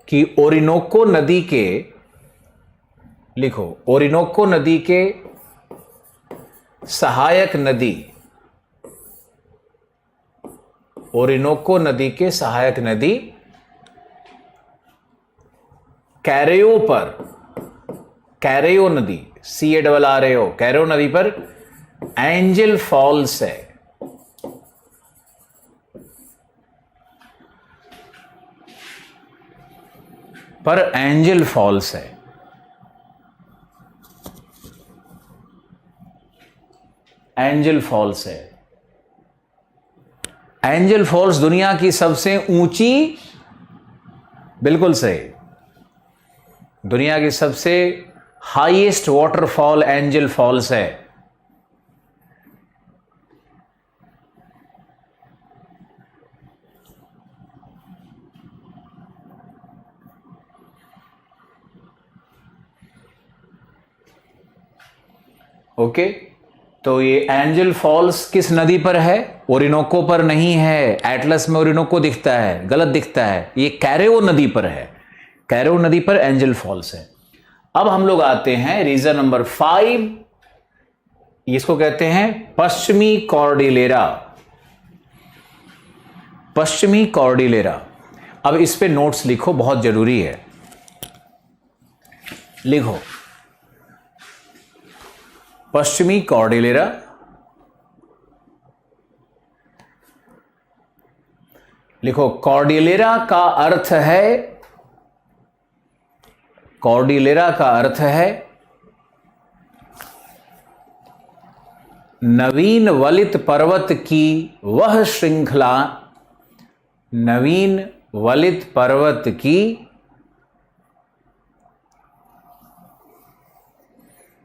कि ओरिनोको नदी के, लिखो ओरिनोको नदी के सहायक नदी, ओरिनोको नदी के सहायक नदी कैरेयो पर, कैरेयो नदी CARRAO, कैरेयो नदी पर एंजल फॉल्स है। पर एंजल फॉल्स है। एंजल फॉल्स है। एंजल फॉल्स दुनिया की सबसे ऊंची, बिल्कुल सही, दुनिया की सबसे हाईएस्ट वाटरफॉल एंजल फॉल्स है। ओके, तो ये एंजल फॉल्स किस नदी पर है? ओरिनोको पर नहीं है। एटलस में ओरिनोको दिखता है, गलत दिखता है। ये कैरेओ नदी पर है। कैरेओ नदी पर एंजल फॉल्स है। अब हम लोग आते हैं रीजन नंबर 5, इसको कहते हैं पश्चिमी कॉर्डिलेरा। पश्चिमी कॉर्डिलेरा। अब इस पे नोट्स लिखो, बहुत जरूरी है। लिखो पश्चिमी कॉर्डिलेरा। लिखो कॉर्डिलेरा का अर्थ है, कॉर्डिलेरा का अर्थ है नवीन वलित पर्वत की वह श्रृंखला, नवीन वलित पर्वत की,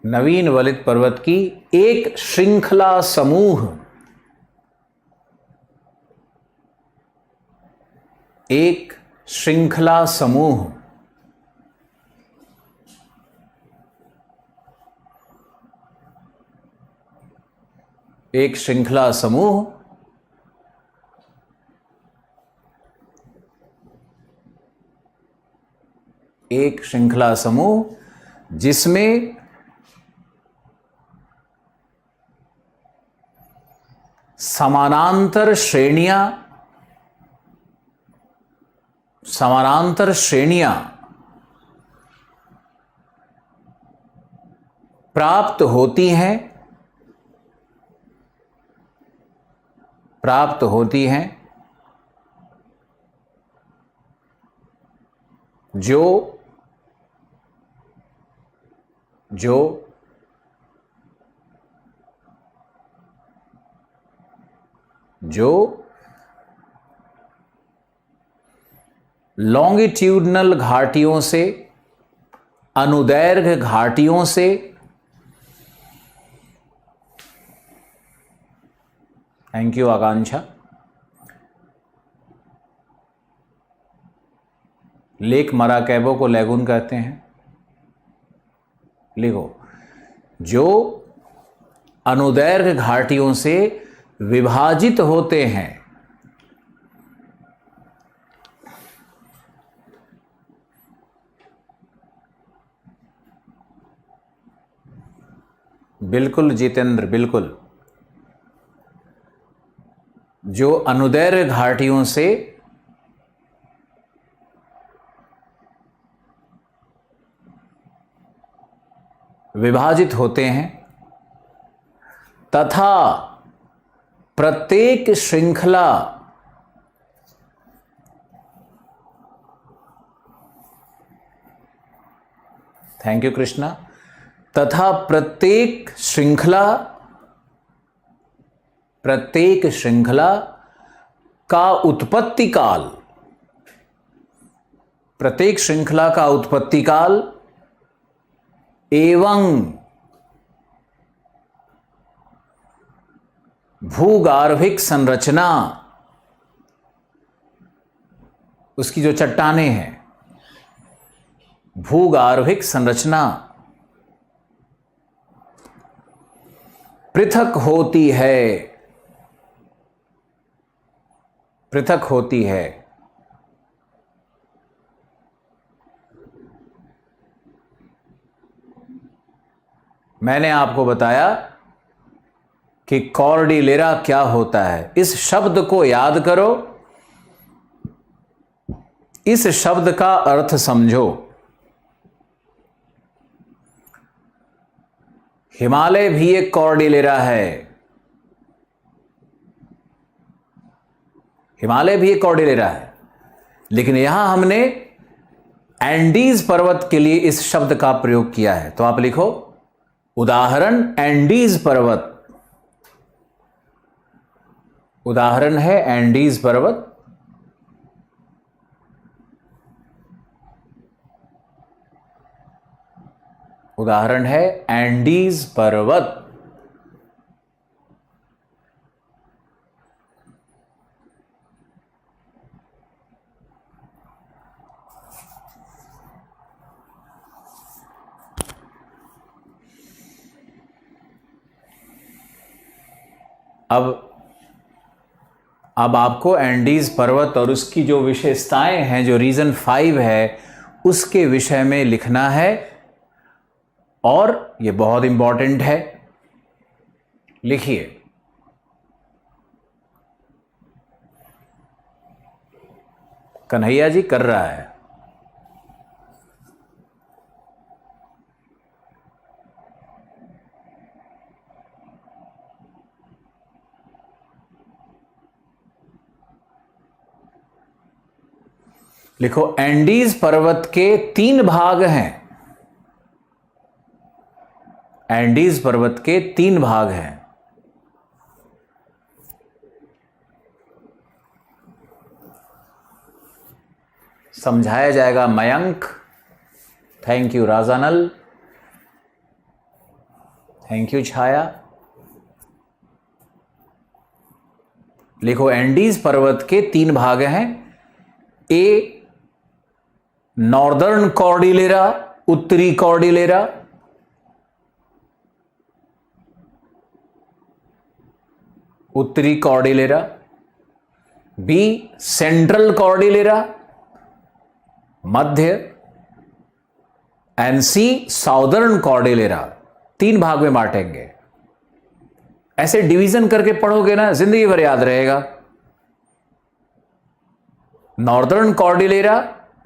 नवीन वलित पर्वत की एक श्रृंखला समूह, एक श्रृंखला समूह, एक श्रृंखला समूह एक श्रृंखला समूह जिसमें समानांतर श्रेणियां, समानांतर श्रेणियां प्राप्त होती हैं, प्राप्त होती हैं, जो जो जो लॉन्गिट्यूडनल घाटियों से, अनुदैर्घ्य घाटियों से, थैंक यू आकांक्षा, लेक मराकैबो को लैगून कहते हैं। लिखो जो अनुदैर्घ्य घाटियों से विभाजित होते हैं, बिल्कुल जितेंद्र, बिल्कुल, जो अनुदैर्घ्य घाटियों से विभाजित होते हैं तथा प्रत्येक श्रृंखला थैंक यू कृष्णा, तथा प्रत्येक श्रृंखला प्रत्येक श्रृंखला का उत्पत्ति काल, प्रत्येक श्रृंखला का उत्पत्ति काल एवं भूगार्भिक संरचना, उसकी जो चट्टानें हैं, भूगार्भिक संरचना पृथक होती है, पृथक होती है। मैंने आपको बताया कि कॉर्डिलेरा क्या होता है। इस शब्द को याद करो, इस शब्द का अर्थ समझो। हिमालय भी एक कॉर्डिलेरा है, हिमालय भी एक कॉर्डिलेरा है, लेकिन यहां हमने एंडीज पर्वत के लिए इस शब्द का प्रयोग किया है। तो आप लिखो उदाहरण एंडीज पर्वत, उदाहरण है एंडीज पर्वत। उदाहरण है एंडीज पर्वत। अब आपको एंडीज पर्वत और उसकी जो विशेषताएं हैं, जो रीजन 5 है, उसके विषय में लिखना है, और यह बहुत इंपॉर्टेंट है। लिखिए, कन्हैया जी कर रहा है। लिखो एंडीज पर्वत के 3 भाग हैं, एंडीज पर्वत के 3 भाग हैं। समझाया जाएगा Mayank. Thank you Rajanal, thank you Chhaya. लिखो एंडीज पर्वत के 3 भाग हैं। ए नॉर्दर्न कॉर्डिलेरा, उत्तरी कॉर्डिलेरा, उत्तरी कॉर्डिलेरा। बी सेंट्रल कॉर्डिलेरा, मध्य। And C southern cordillera. 3 भाग में बांटेंगे। ऐसे डिवीजन करके पढ़ोगे ना, जिंदगी भर याद रहेगा। Northern Cordillera,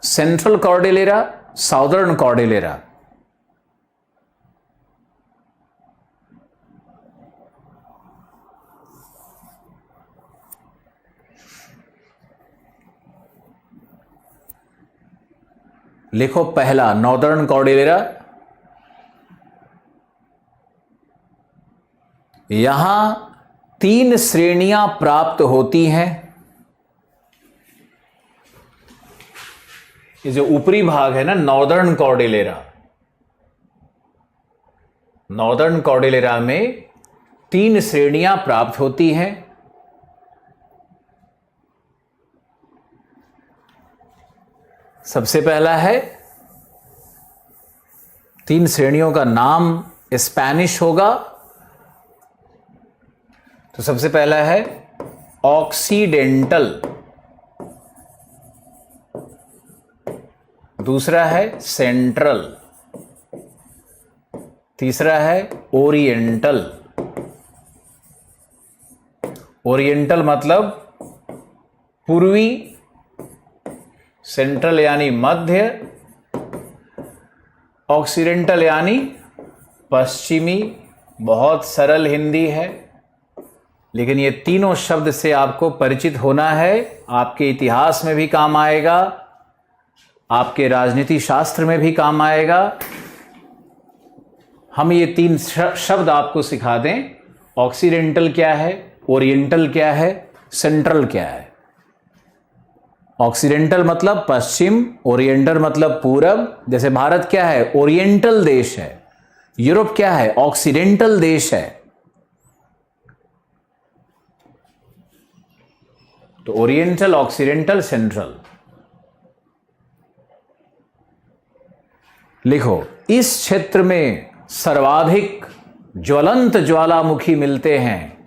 central Cordillera, southern Cordillera. लिखो पहला नॉर्दर्न कॉर्डिलेरा। यहां 3 श्रेणियां प्राप्त होती हैं। ये जो ऊपरी भाग है ना, नॉर्दर्न कॉर्डिलेरा, नॉर्दर्न कॉर्डिलेरा में 3 श्रेणियां प्राप्त होती हैं। सबसे पहला है, 3 श्रेणियों का नाम स्पेनिश होगा। तो सबसे पहला है ऑक्सीडेंटल, दूसरा है सेंट्रल, तीसरा है ओरिएंटल। ओरिएंटल मतलब पूर्वी, सेंट्रल यानी मध्य, ऑक्सीडेंटल यानी पश्चिमी। बहुत सरल हिंदी है, लेकिन ये तीनों शब्द से आपको परिचित होना है। आपके इतिहास में भी काम आएगा, आपके राजनीति शास्त्र में भी काम आएगा। हम ये 3 शब्द आपको सिखा दें। ऑक्सीडेंटल क्या है, ओरिएंटल क्या है, सेंट्रल क्या है। ऑक्सीडेंटल मतलब पश्चिम, ओरिएंटल मतलब पूरब। जैसे भारत क्या है, ओरिएंटल देश है। यूरोप क्या है, ऑक्सीडेंटल देश है। तो ओरिएंटल, ऑक्सीडेंटल, सेंट्रल। लिखो, इस क्षेत्र में सर्वाधिक ज्वलंत ज्वालामुखी मिलते हैं।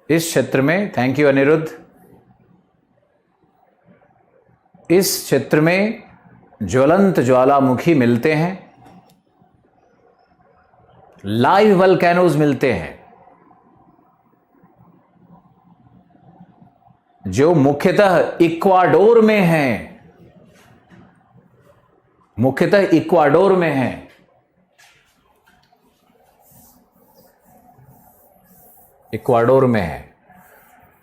इस क्षेत्र में, थैंक यू अनिरुद्ध, इस क्षेत्र में ज्वलंत ज्वालामुखी मिलते हैं, लाइव वल्केनोज मिलते हैं, जो मुख्यतः इक्वाडोर में हैं, मुख्यतः इक्वाडोर में हैं। इक्वाडोर में है।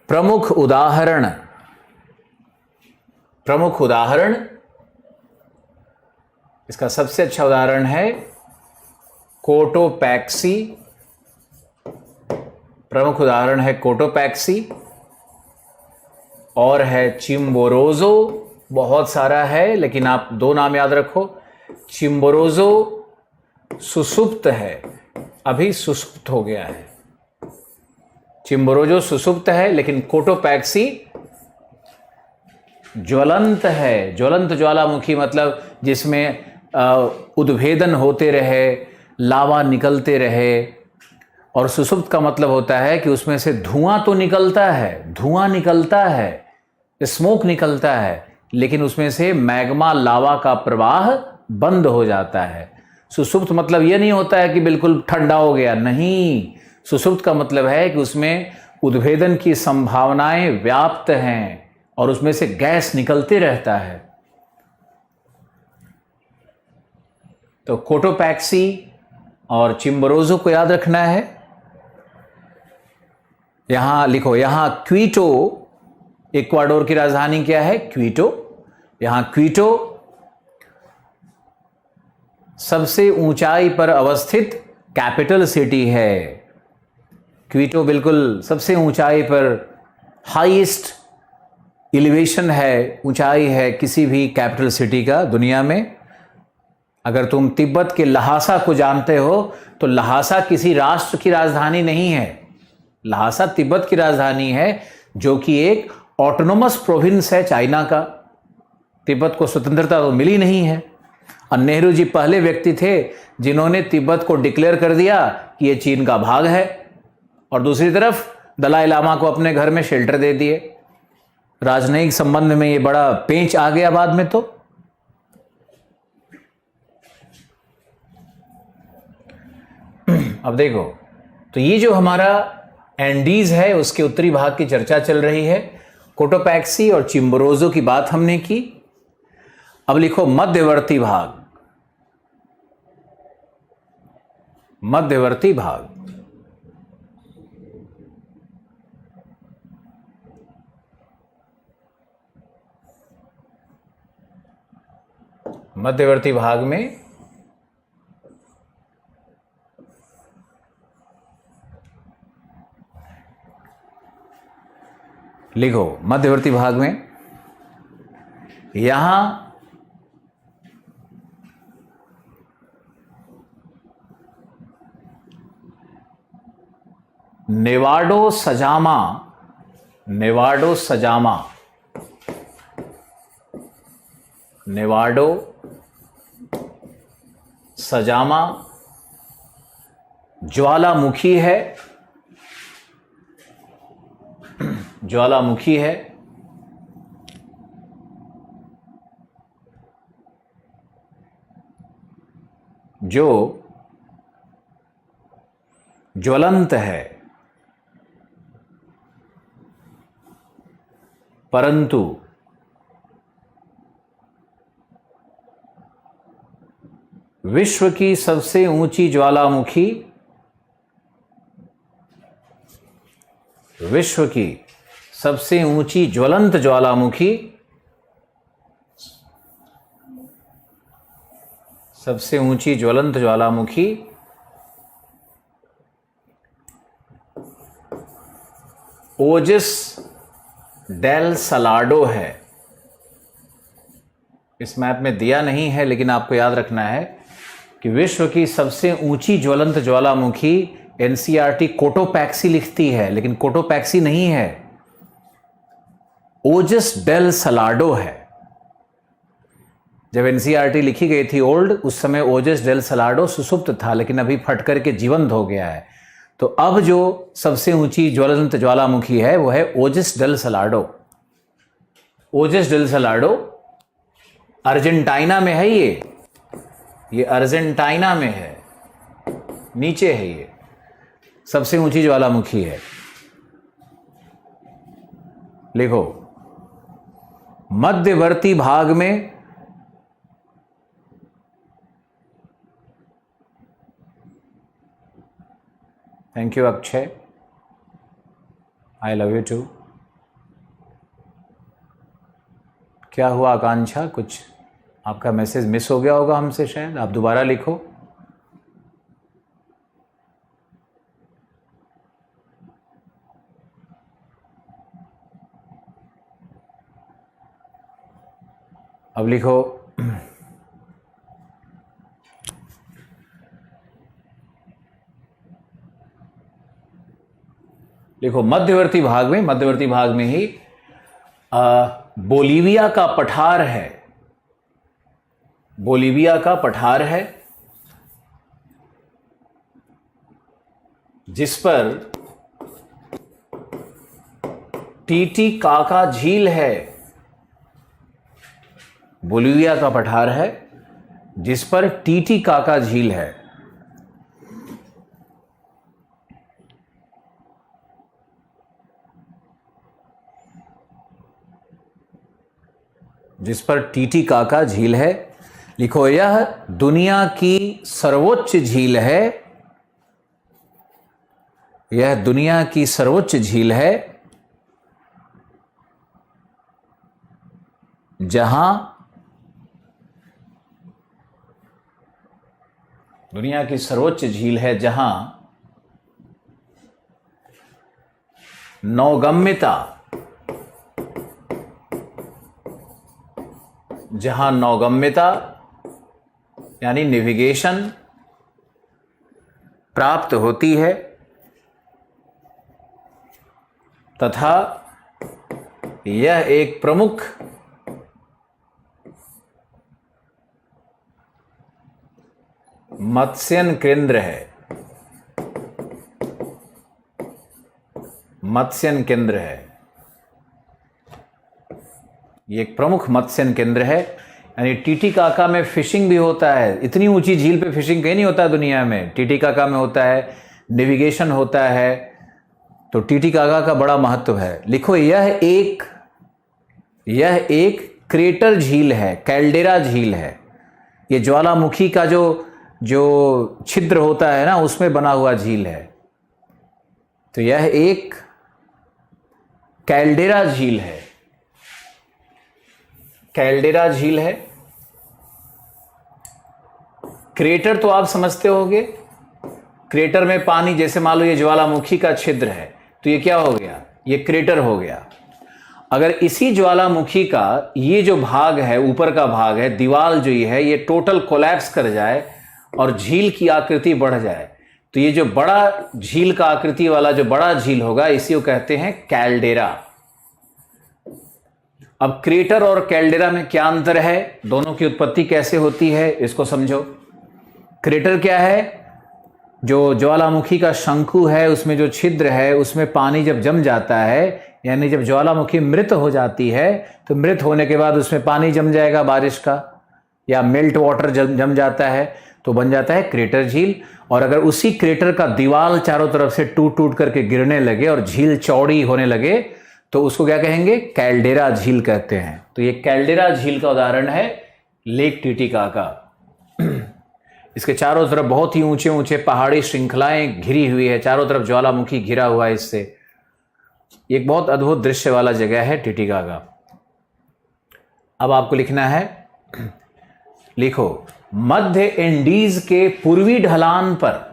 प्रमुख उदाहरण, प्रमुख उदाहरण, इसका सबसे अच्छा उदाहरण है कोटोपैक्सी। प्रमुख उदाहरण है कोटोपैक्सी, और है चिम्बोरोजो। बहुत सारा है, लेकिन आप दो नाम याद रखो। चिम्बोरोजो सुसुप्त है, अभी सुसुप्त हो गया है। चिम्बोरोजो सुसुप्त है, लेकिन कोटोपैक्सी ज्वलंत है। ज्वलंत ज्वालामुखी मतलब जिसमें उद्भेदन होते रहे, लावा निकलते रहे। और सुसुप्त का मतलब होता है कि उसमें से धुआं तो निकलता है, धुआं निकलता है, स्मोक निकलता है, लेकिन उसमें से मैग्मा लावा का प्रवाह बंद हो जाता है। सुसुप्त मतलब यह नहीं होता है कि बिल्कुल ठंडा हो गया, नहीं। सुसुप्त का मतलब है कि उसमें उद्भेदन की संभावनाएं व्याप्त हैं और उसमें से गैस निकलते रहता है। तो कोटोपैक्सी और चिम्बोरोजो को याद रखना है। यहां लिखो, यहां क्वीटो, इक्वाडोर की राजधानी क्या है, क्वीटो। यहां क्वीटो सबसे ऊंचाई पर अवस्थित कैपिटल सिटी है। क्वीटो बिल्कुल सबसे ऊंचाई पर, हाईएस्ट एलिवेशन है, ऊंचाई है किसी भी कैपिटल सिटी का दुनिया में। अगर तुम तिब्बत के लहासा को जानते हो तो लहासा किसी राष्ट्र की राजधानी नहीं है। लहासा तिब्बत की राजधानी है, जो कि एक ऑटोनोमस प्रोविंस है चाइना का। तिब्बत को स्वतंत्रता तो मिली नहीं है। और नेहरू जी पहले व्यक्ति थे जिन्होंने तिब्बत को डिक्लेयर कर दिया कि यह चीन का भाग है, और दूसरी तरफ दलाई लामा को अपने घर में शेल्टर दे दिए। राजनयिक संबंध में यह बड़ा पेंच आ गया बाद में। तो अब देखो, तो ये जो हमारा एंडीज है उसके उत्तरी भाग की चर्चा चल रही है। कोटोपैक्सी और चिम्बोरोजो की बात हमने की। अब लिखो मध्यवर्ती भाग, मध्यवर्ती भाग। मध्यवर्ती भाग में लिखो, मध्यवर्ती भाग में यहां नेवाडो सजामा, नेवाडो सजामा, नेवाडो सजामा ज्वालामुखी है, ज्वालामुखी है, जो ज्वलंत है, परंतु विश्व की सबसे ऊंची ज्वालामुखी, विश्व की सबसे ऊंची ज्वलंत ज्वालामुखी सबसे ऊंची ज्वलंत ज्वालामुखी ओजिस डेल सलाडो है। इस मैप में दिया नहीं है, लेकिन आपको याद रखना है कि विश्व की सबसे ऊंची ज्वलंत ज्वालामुखी एनसीईआरटी कोटोपैक्सी लिखती है, लेकिन कोटोपैक्सी नहीं है, ओजिस डेल सलाडो है। जब एनसीईआरटी लिखी गई थी ओल्ड, उस समय ओजिस डेल सलाडो सुसुप्त था, लेकिन अभी फट करके जीवंत हो गया है। तो अब जो सबसे ऊंची ज्वलंत ज्वालामुखी है वो है Ojos del Salado. Ojos del Salado Argentina में है। ये अर्जेंटीना में है, नीचे है, ये सबसे ऊंची ज्वालामुखी है। लिखो, मध्यवर्ती भाग में thank you Akshay, I love you too. क्या हुआ आकांक्षा, कुछ आपका मैसेज मिस हो गया होगा हमसे, शायद आप दोबारा लिखो। अब लिखो, लिखो मध्यवर्ती भाग में ही बोलीविया का पठार है। बोलीविया का पठार है जिस पर टीटीकाका झील है। बोलीविया का पठार है जिस पर टीटीकाका झील है। जिस पर टीटीकाका झील है। लिखो, यह दुनिया की सर्वोच्च झील है। यह दुनिया की सर्वोच्च झील है जहां दुनिया की सर्वोच्च झील है जहां नौगम्यता यानी नेविगेशन प्राप्त होती है तथा यह एक प्रमुख मत्स्यन केंद्र है। मत्स्यन केंद्र है, ये एक प्रमुख मत्स्यन केंद्र है। यानी टीटीकाका में फिशिंग भी होता है। इतनी ऊंची झील पे फिशिंग कहीं नहीं होता है दुनिया में, टीटीकाका में होता है। नेविगेशन होता है, तो टीटीकाका का बड़ा महत्व है। लिखो, यह एक क्रेटर झील है, कैल्डेरा झील है। ये ज्वालामुखी का जो छिद्र होता है ना, उसमें बना हुआ झील है। तो यह एक कैल्डेरा झील है। कैल्डेरा झील है। क्रेटर तो आप समझते होंगे, क्रेटर में पानी, जैसे मान लो ये ज्वालामुखी का छिद्र है, तो ये क्या हो गया, ये क्रेटर हो गया। अगर इसी ज्वालामुखी का ये जो भाग है, ऊपर का भाग है, दीवार जो ये है, ये टोटल कोलैप्स कर जाए और झील की आकृति बढ़ जाए, तो ये जो बड़ा झील का आकृति वाला जो बड़ा झील होगा, इसी को कहते हैं कैल्डेरा। अब क्रेटर और कैल्डेरा में क्या अंतर है, दोनों की उत्पत्ति कैसे होती है, इसको समझो। क्रेटर क्या है, जो ज्वालामुखी का शंकु है, उसमें जो छिद्र है, उसमें पानी जब जम जाता है, यानी जब ज्वालामुखी मृत हो जाती है, तो मृत होने के बाद उसमें पानी जम जाएगा बारिश का, या मेल्ट वाटर जम जाता है, तो बन जाता है क्रेटर झील। और अगर उसी क्रेटर का दीवार चारों तरफ से टूट टूट करके गिरने लगे और झील चौड़ी होने लगे, तो उसको क्या कहेंगे, कैल्डेरा झील कहते हैं। तो ये कैल्डेरा झील का उदाहरण है लेक टीटीकाका। इसके चारों तरफ बहुत ही ऊंचे ऊंचे पहाड़ी श्रृंखलाएं घिरी हुई है, चारों तरफ ज्वालामुखी घिरा हुआ है इससे। एक बहुत अद्भुत दृश्य वाला जगह है टीटीकाका। अब आपको लिखना है, लिखो, मध्य इंडीज के पूर्वी ढलान पर,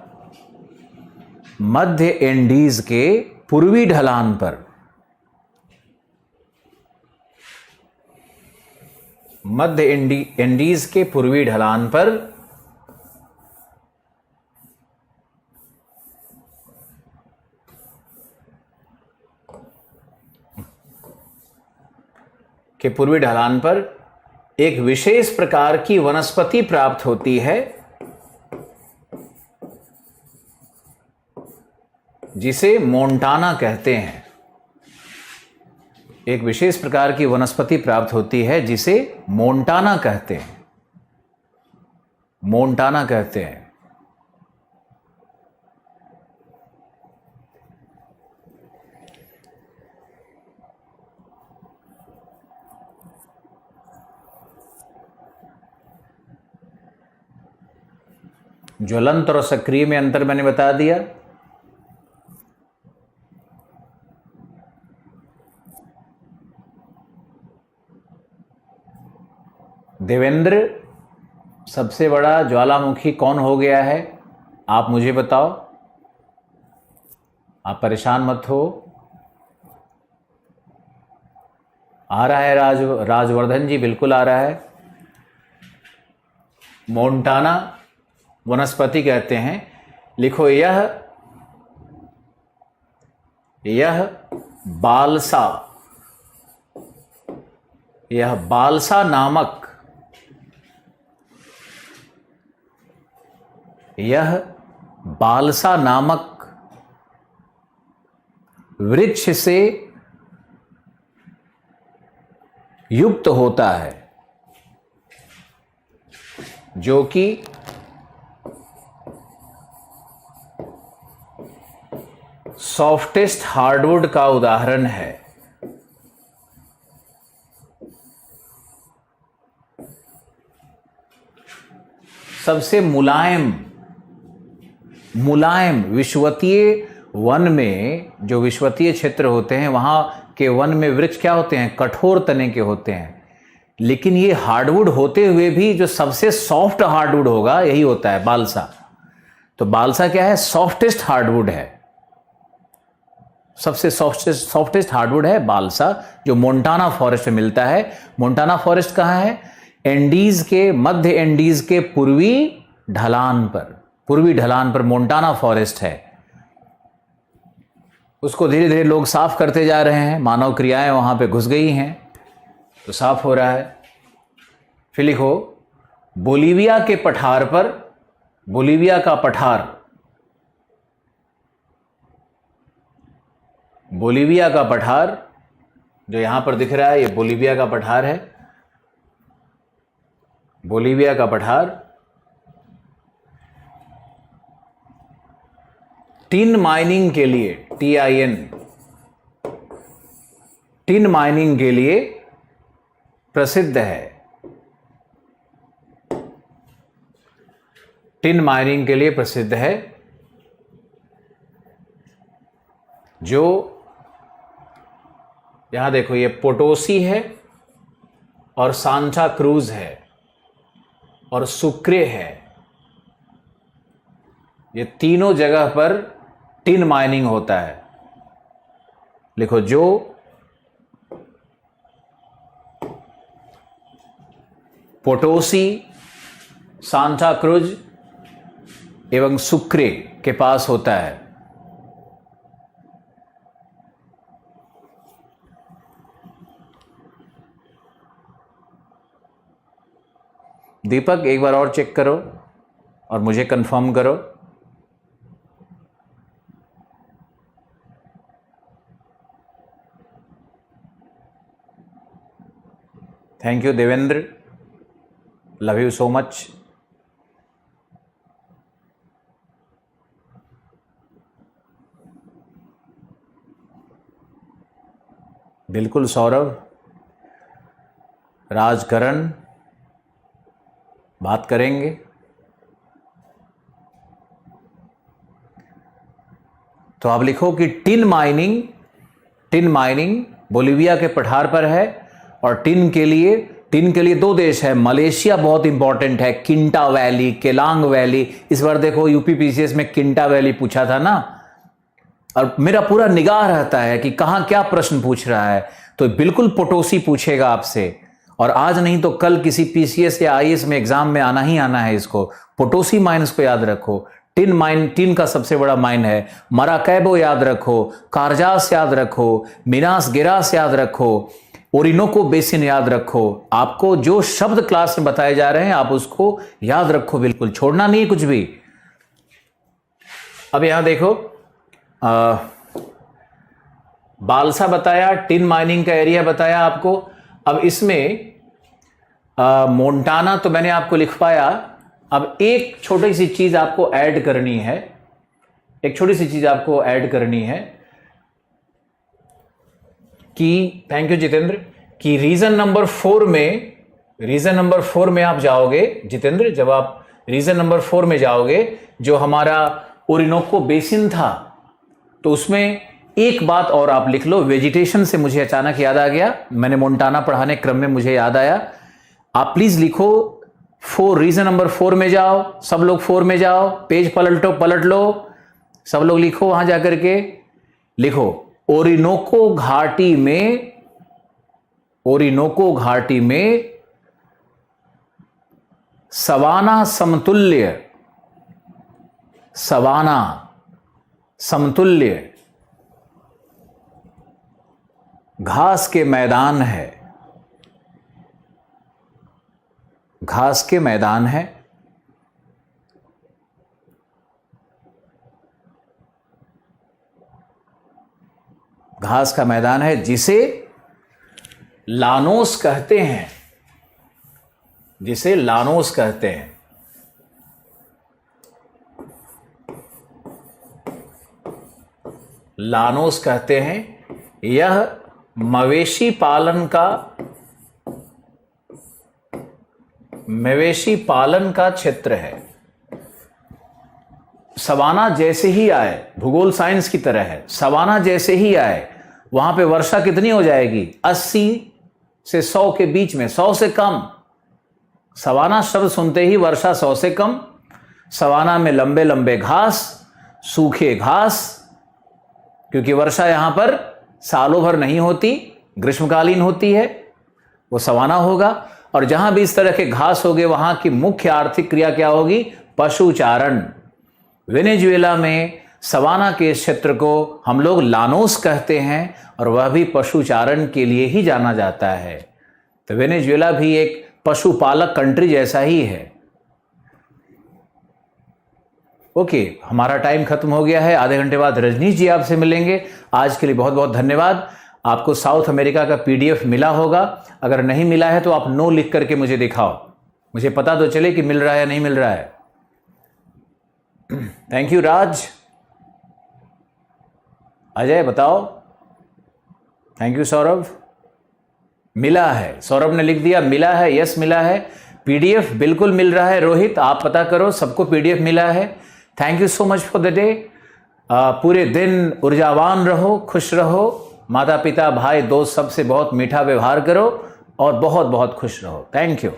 मध्य इंडीज के पूर्वी ढलान पर, मध्य इंडीज के पूर्वी ढलान पर एक विशेष प्रकार की वनस्पति प्राप्त होती है जिसे मोंटाना कहते हैं। एक विशेष प्रकार की वनस्पति प्राप्त होती है जिसे मोंटाना कहते हैं, मोंटाना कहते हैं। ज्वलंत और सक्रिय में अंतर मैंने बता दिया। देवेंद्र, सबसे बड़ा ज्वालामुखी कौन हो गया है? आप मुझे बताओ, आप परेशान मत हो। आ रहा है राजवर्धन जी, बिल्कुल आ रहा है। मोंटाना वनस्पति कहते हैं। लिखो, यह बालसा, यह बालसा नामक, यह बालसा नामक वृक्ष से युक्त होता है, जो कि सॉफ्टेस्ट हार्डवुड का उदाहरण है। सबसे मुलायम विषुवतीय वन में, जो विषुवतीय क्षेत्र होते हैं वहां के वन में वृक्ष क्या होते हैं? कठोर तने के होते हैं। लेकिन ये हार्डवुड होते हुए भी जो सबसे सॉफ्ट हार्डवुड होगा यही होता है बालसा। तो बालसा क्या है? सॉफ्टेस्ट हार्डवुड है, सबसे सॉफ्टेस्ट हार्डवुड है बालसा, जो मोंटाना फॉरेस्ट में मिलता है। मोंटाना फॉरेस्ट कहाँ है? एंडीज के, मध्य एंडीज के पूर्वी ढलान पर मोंटाना फॉरेस्ट है। उसको धीरे धीरे लोग साफ करते जा रहे हैं, मानव क्रियाएं वहां पे घुस गई हैं तो साफ हो रहा है। फिर लिखो, बोलीविया के पठार पर, बोलीविया का पठार, बोलीविया का पठार जो यहां पर दिख रहा है, ये बोलीविया का पठार है। बोलीविया का पठार टिन माइनिंग के लिए, TIN, टिन माइनिंग के लिए प्रसिद्ध है। टिन माइनिंग के लिए प्रसिद्ध है, जो यहां देखो, ये पोटोसी है और सांता क्रूज है और सुक्रे है। ये तीनों जगह पर टिन माइनिंग होता है। लिखो, जो पोटोसी, सांता क्रूज एवं सुक्रे के पास होता है। दीपक, एक बार और चेक करो और मुझे कंफर्म करो। Thank you Devendra, love you so much. बिल्कुल सौरभ, राजकरण, बात करेंगे। तो आप लिखो कि टिन माइनिंग बोलीविया के पठार पर है और टिन के लिए टिन के लिए 2 देश है, मलेशिया बहुत इंपॉर्टेंट है, किंटा वैली, केलांग वैली। इस बार देखो यूपीपीसीएस में किंटा वैली पूछा था ना, और मेरा पूरा निगाह रहता है कि कहां क्या प्रश्न पूछ रहा है, तो बिल्कुल पोटोसी पूछेगा आपसे, और आज नहीं तो कल किसी पीसीएस या आईएएस में एग्जाम में आना ही आना है इसको। पोटोसी माइन्स को याद रखो, टिन माइन, टिन का सबसे बड़ा माइन है, मराकैबो याद रखो, कारजास याद रखो, मिनास गेरास याद रखो, ओरिनोको बेसिन याद रखो। आपको जो शब्द क्लास में बताए जा रहे हैं आप उसको याद रखो, बिल्कुल छोड़ना नहीं है कुछ भी। अब यहां देखो, बालसा बताया, टिन माइनिंग का एरिया बताया आपको। अब इसमें मोंटाना तो मैंने आपको लिख पाया। अब एक छोटी सी चीज आपको ऐड करनी है, एक छोटी सी चीज आपको ऐड करनी है कि, थैंक यू जितेंद्र, कि रीजन नंबर 4 में आप जाओगे जितेंद्र, जब आप रीजन नंबर 4 में जाओगे, जो हमारा ओरिनोको बेसिन था, तो उसमें एक बात और आप लिख लो। वेजिटेशन से मुझे अचानक याद आ गया, मैंने मोंटाना पढ़ाने क्रम में मुझे याद आया। आप प्लीज लिखो 4, रीजन नंबर 4 में जाओ, सब लोग 4 में जाओ, पेज पलट लो, सब लोग लिखो, वहां जाकर के लिखो ओरिनोको घाटी में सवाना समतुल्य घास के मैदान है, घास के मैदान है। घास का मैदान है जिसे लानोस कहते हैं, जिसे लानोस कहते हैं। लानोस कहते हैं। यह मवेशी पालन का क्षेत्र है। सवाना जैसे ही आए, भूगोल साइंस की तरह है, सवाना जैसे ही आए वहां पे वर्षा कितनी हो जाएगी? 80 से 100 के बीच में, 100 से कम। सवाना शब्द सुनते ही वर्षा 100 से कम। सवाना में लंबे लंबे घास, सूखे घास, क्योंकि वर्षा यहां पर सालों भर नहीं होती, ग्रीष्मकालीन होती है, वो सवाना होगा। और जहां भी इस तरह के घास होंगे वहां की मुख्य आर्थिक क्रिया क्या होगी? पशुचारण। वेनेजुएला में सवाना के क्षेत्र को हम लोग लानोस कहते हैं, और वह भी पशुचारण के लिए ही जाना जाता है। तो वेनेजुएला भी एक पशुपालक कंट्री जैसा ही है। ओके, हमारा टाइम खत्म हो गया है। आधे घंटे बाद रजनीश जी आपसे मिलेंगे। आज के लिए बहुत बहुत धन्यवाद। आपको साउथ अमेरिका का पीडीएफ मिला होगा, अगर नहीं मिला है तो आप नो लिख करके मुझे दिखाओ, मुझे पता तो चले कि मिल रहा है या नहीं मिल रहा है। थैंक यू राज। अजय बताओ। Thank you Saurabh. मिला है, सौरभ ने लिख दिया मिला है, यस मिला है। पीडीएफ बिल्कुल मिल रहा है। रोहित आप पता करो, सबको पीडीएफ मिला है। Thank you so much for the day. पूरे दिन ऊर्जावान रहो, खुश रहो, माता पिता भाई दोस्त सबसे बहुत मीठा व्यवहार करो और बहुत बहुत खुश रहो। Thank you.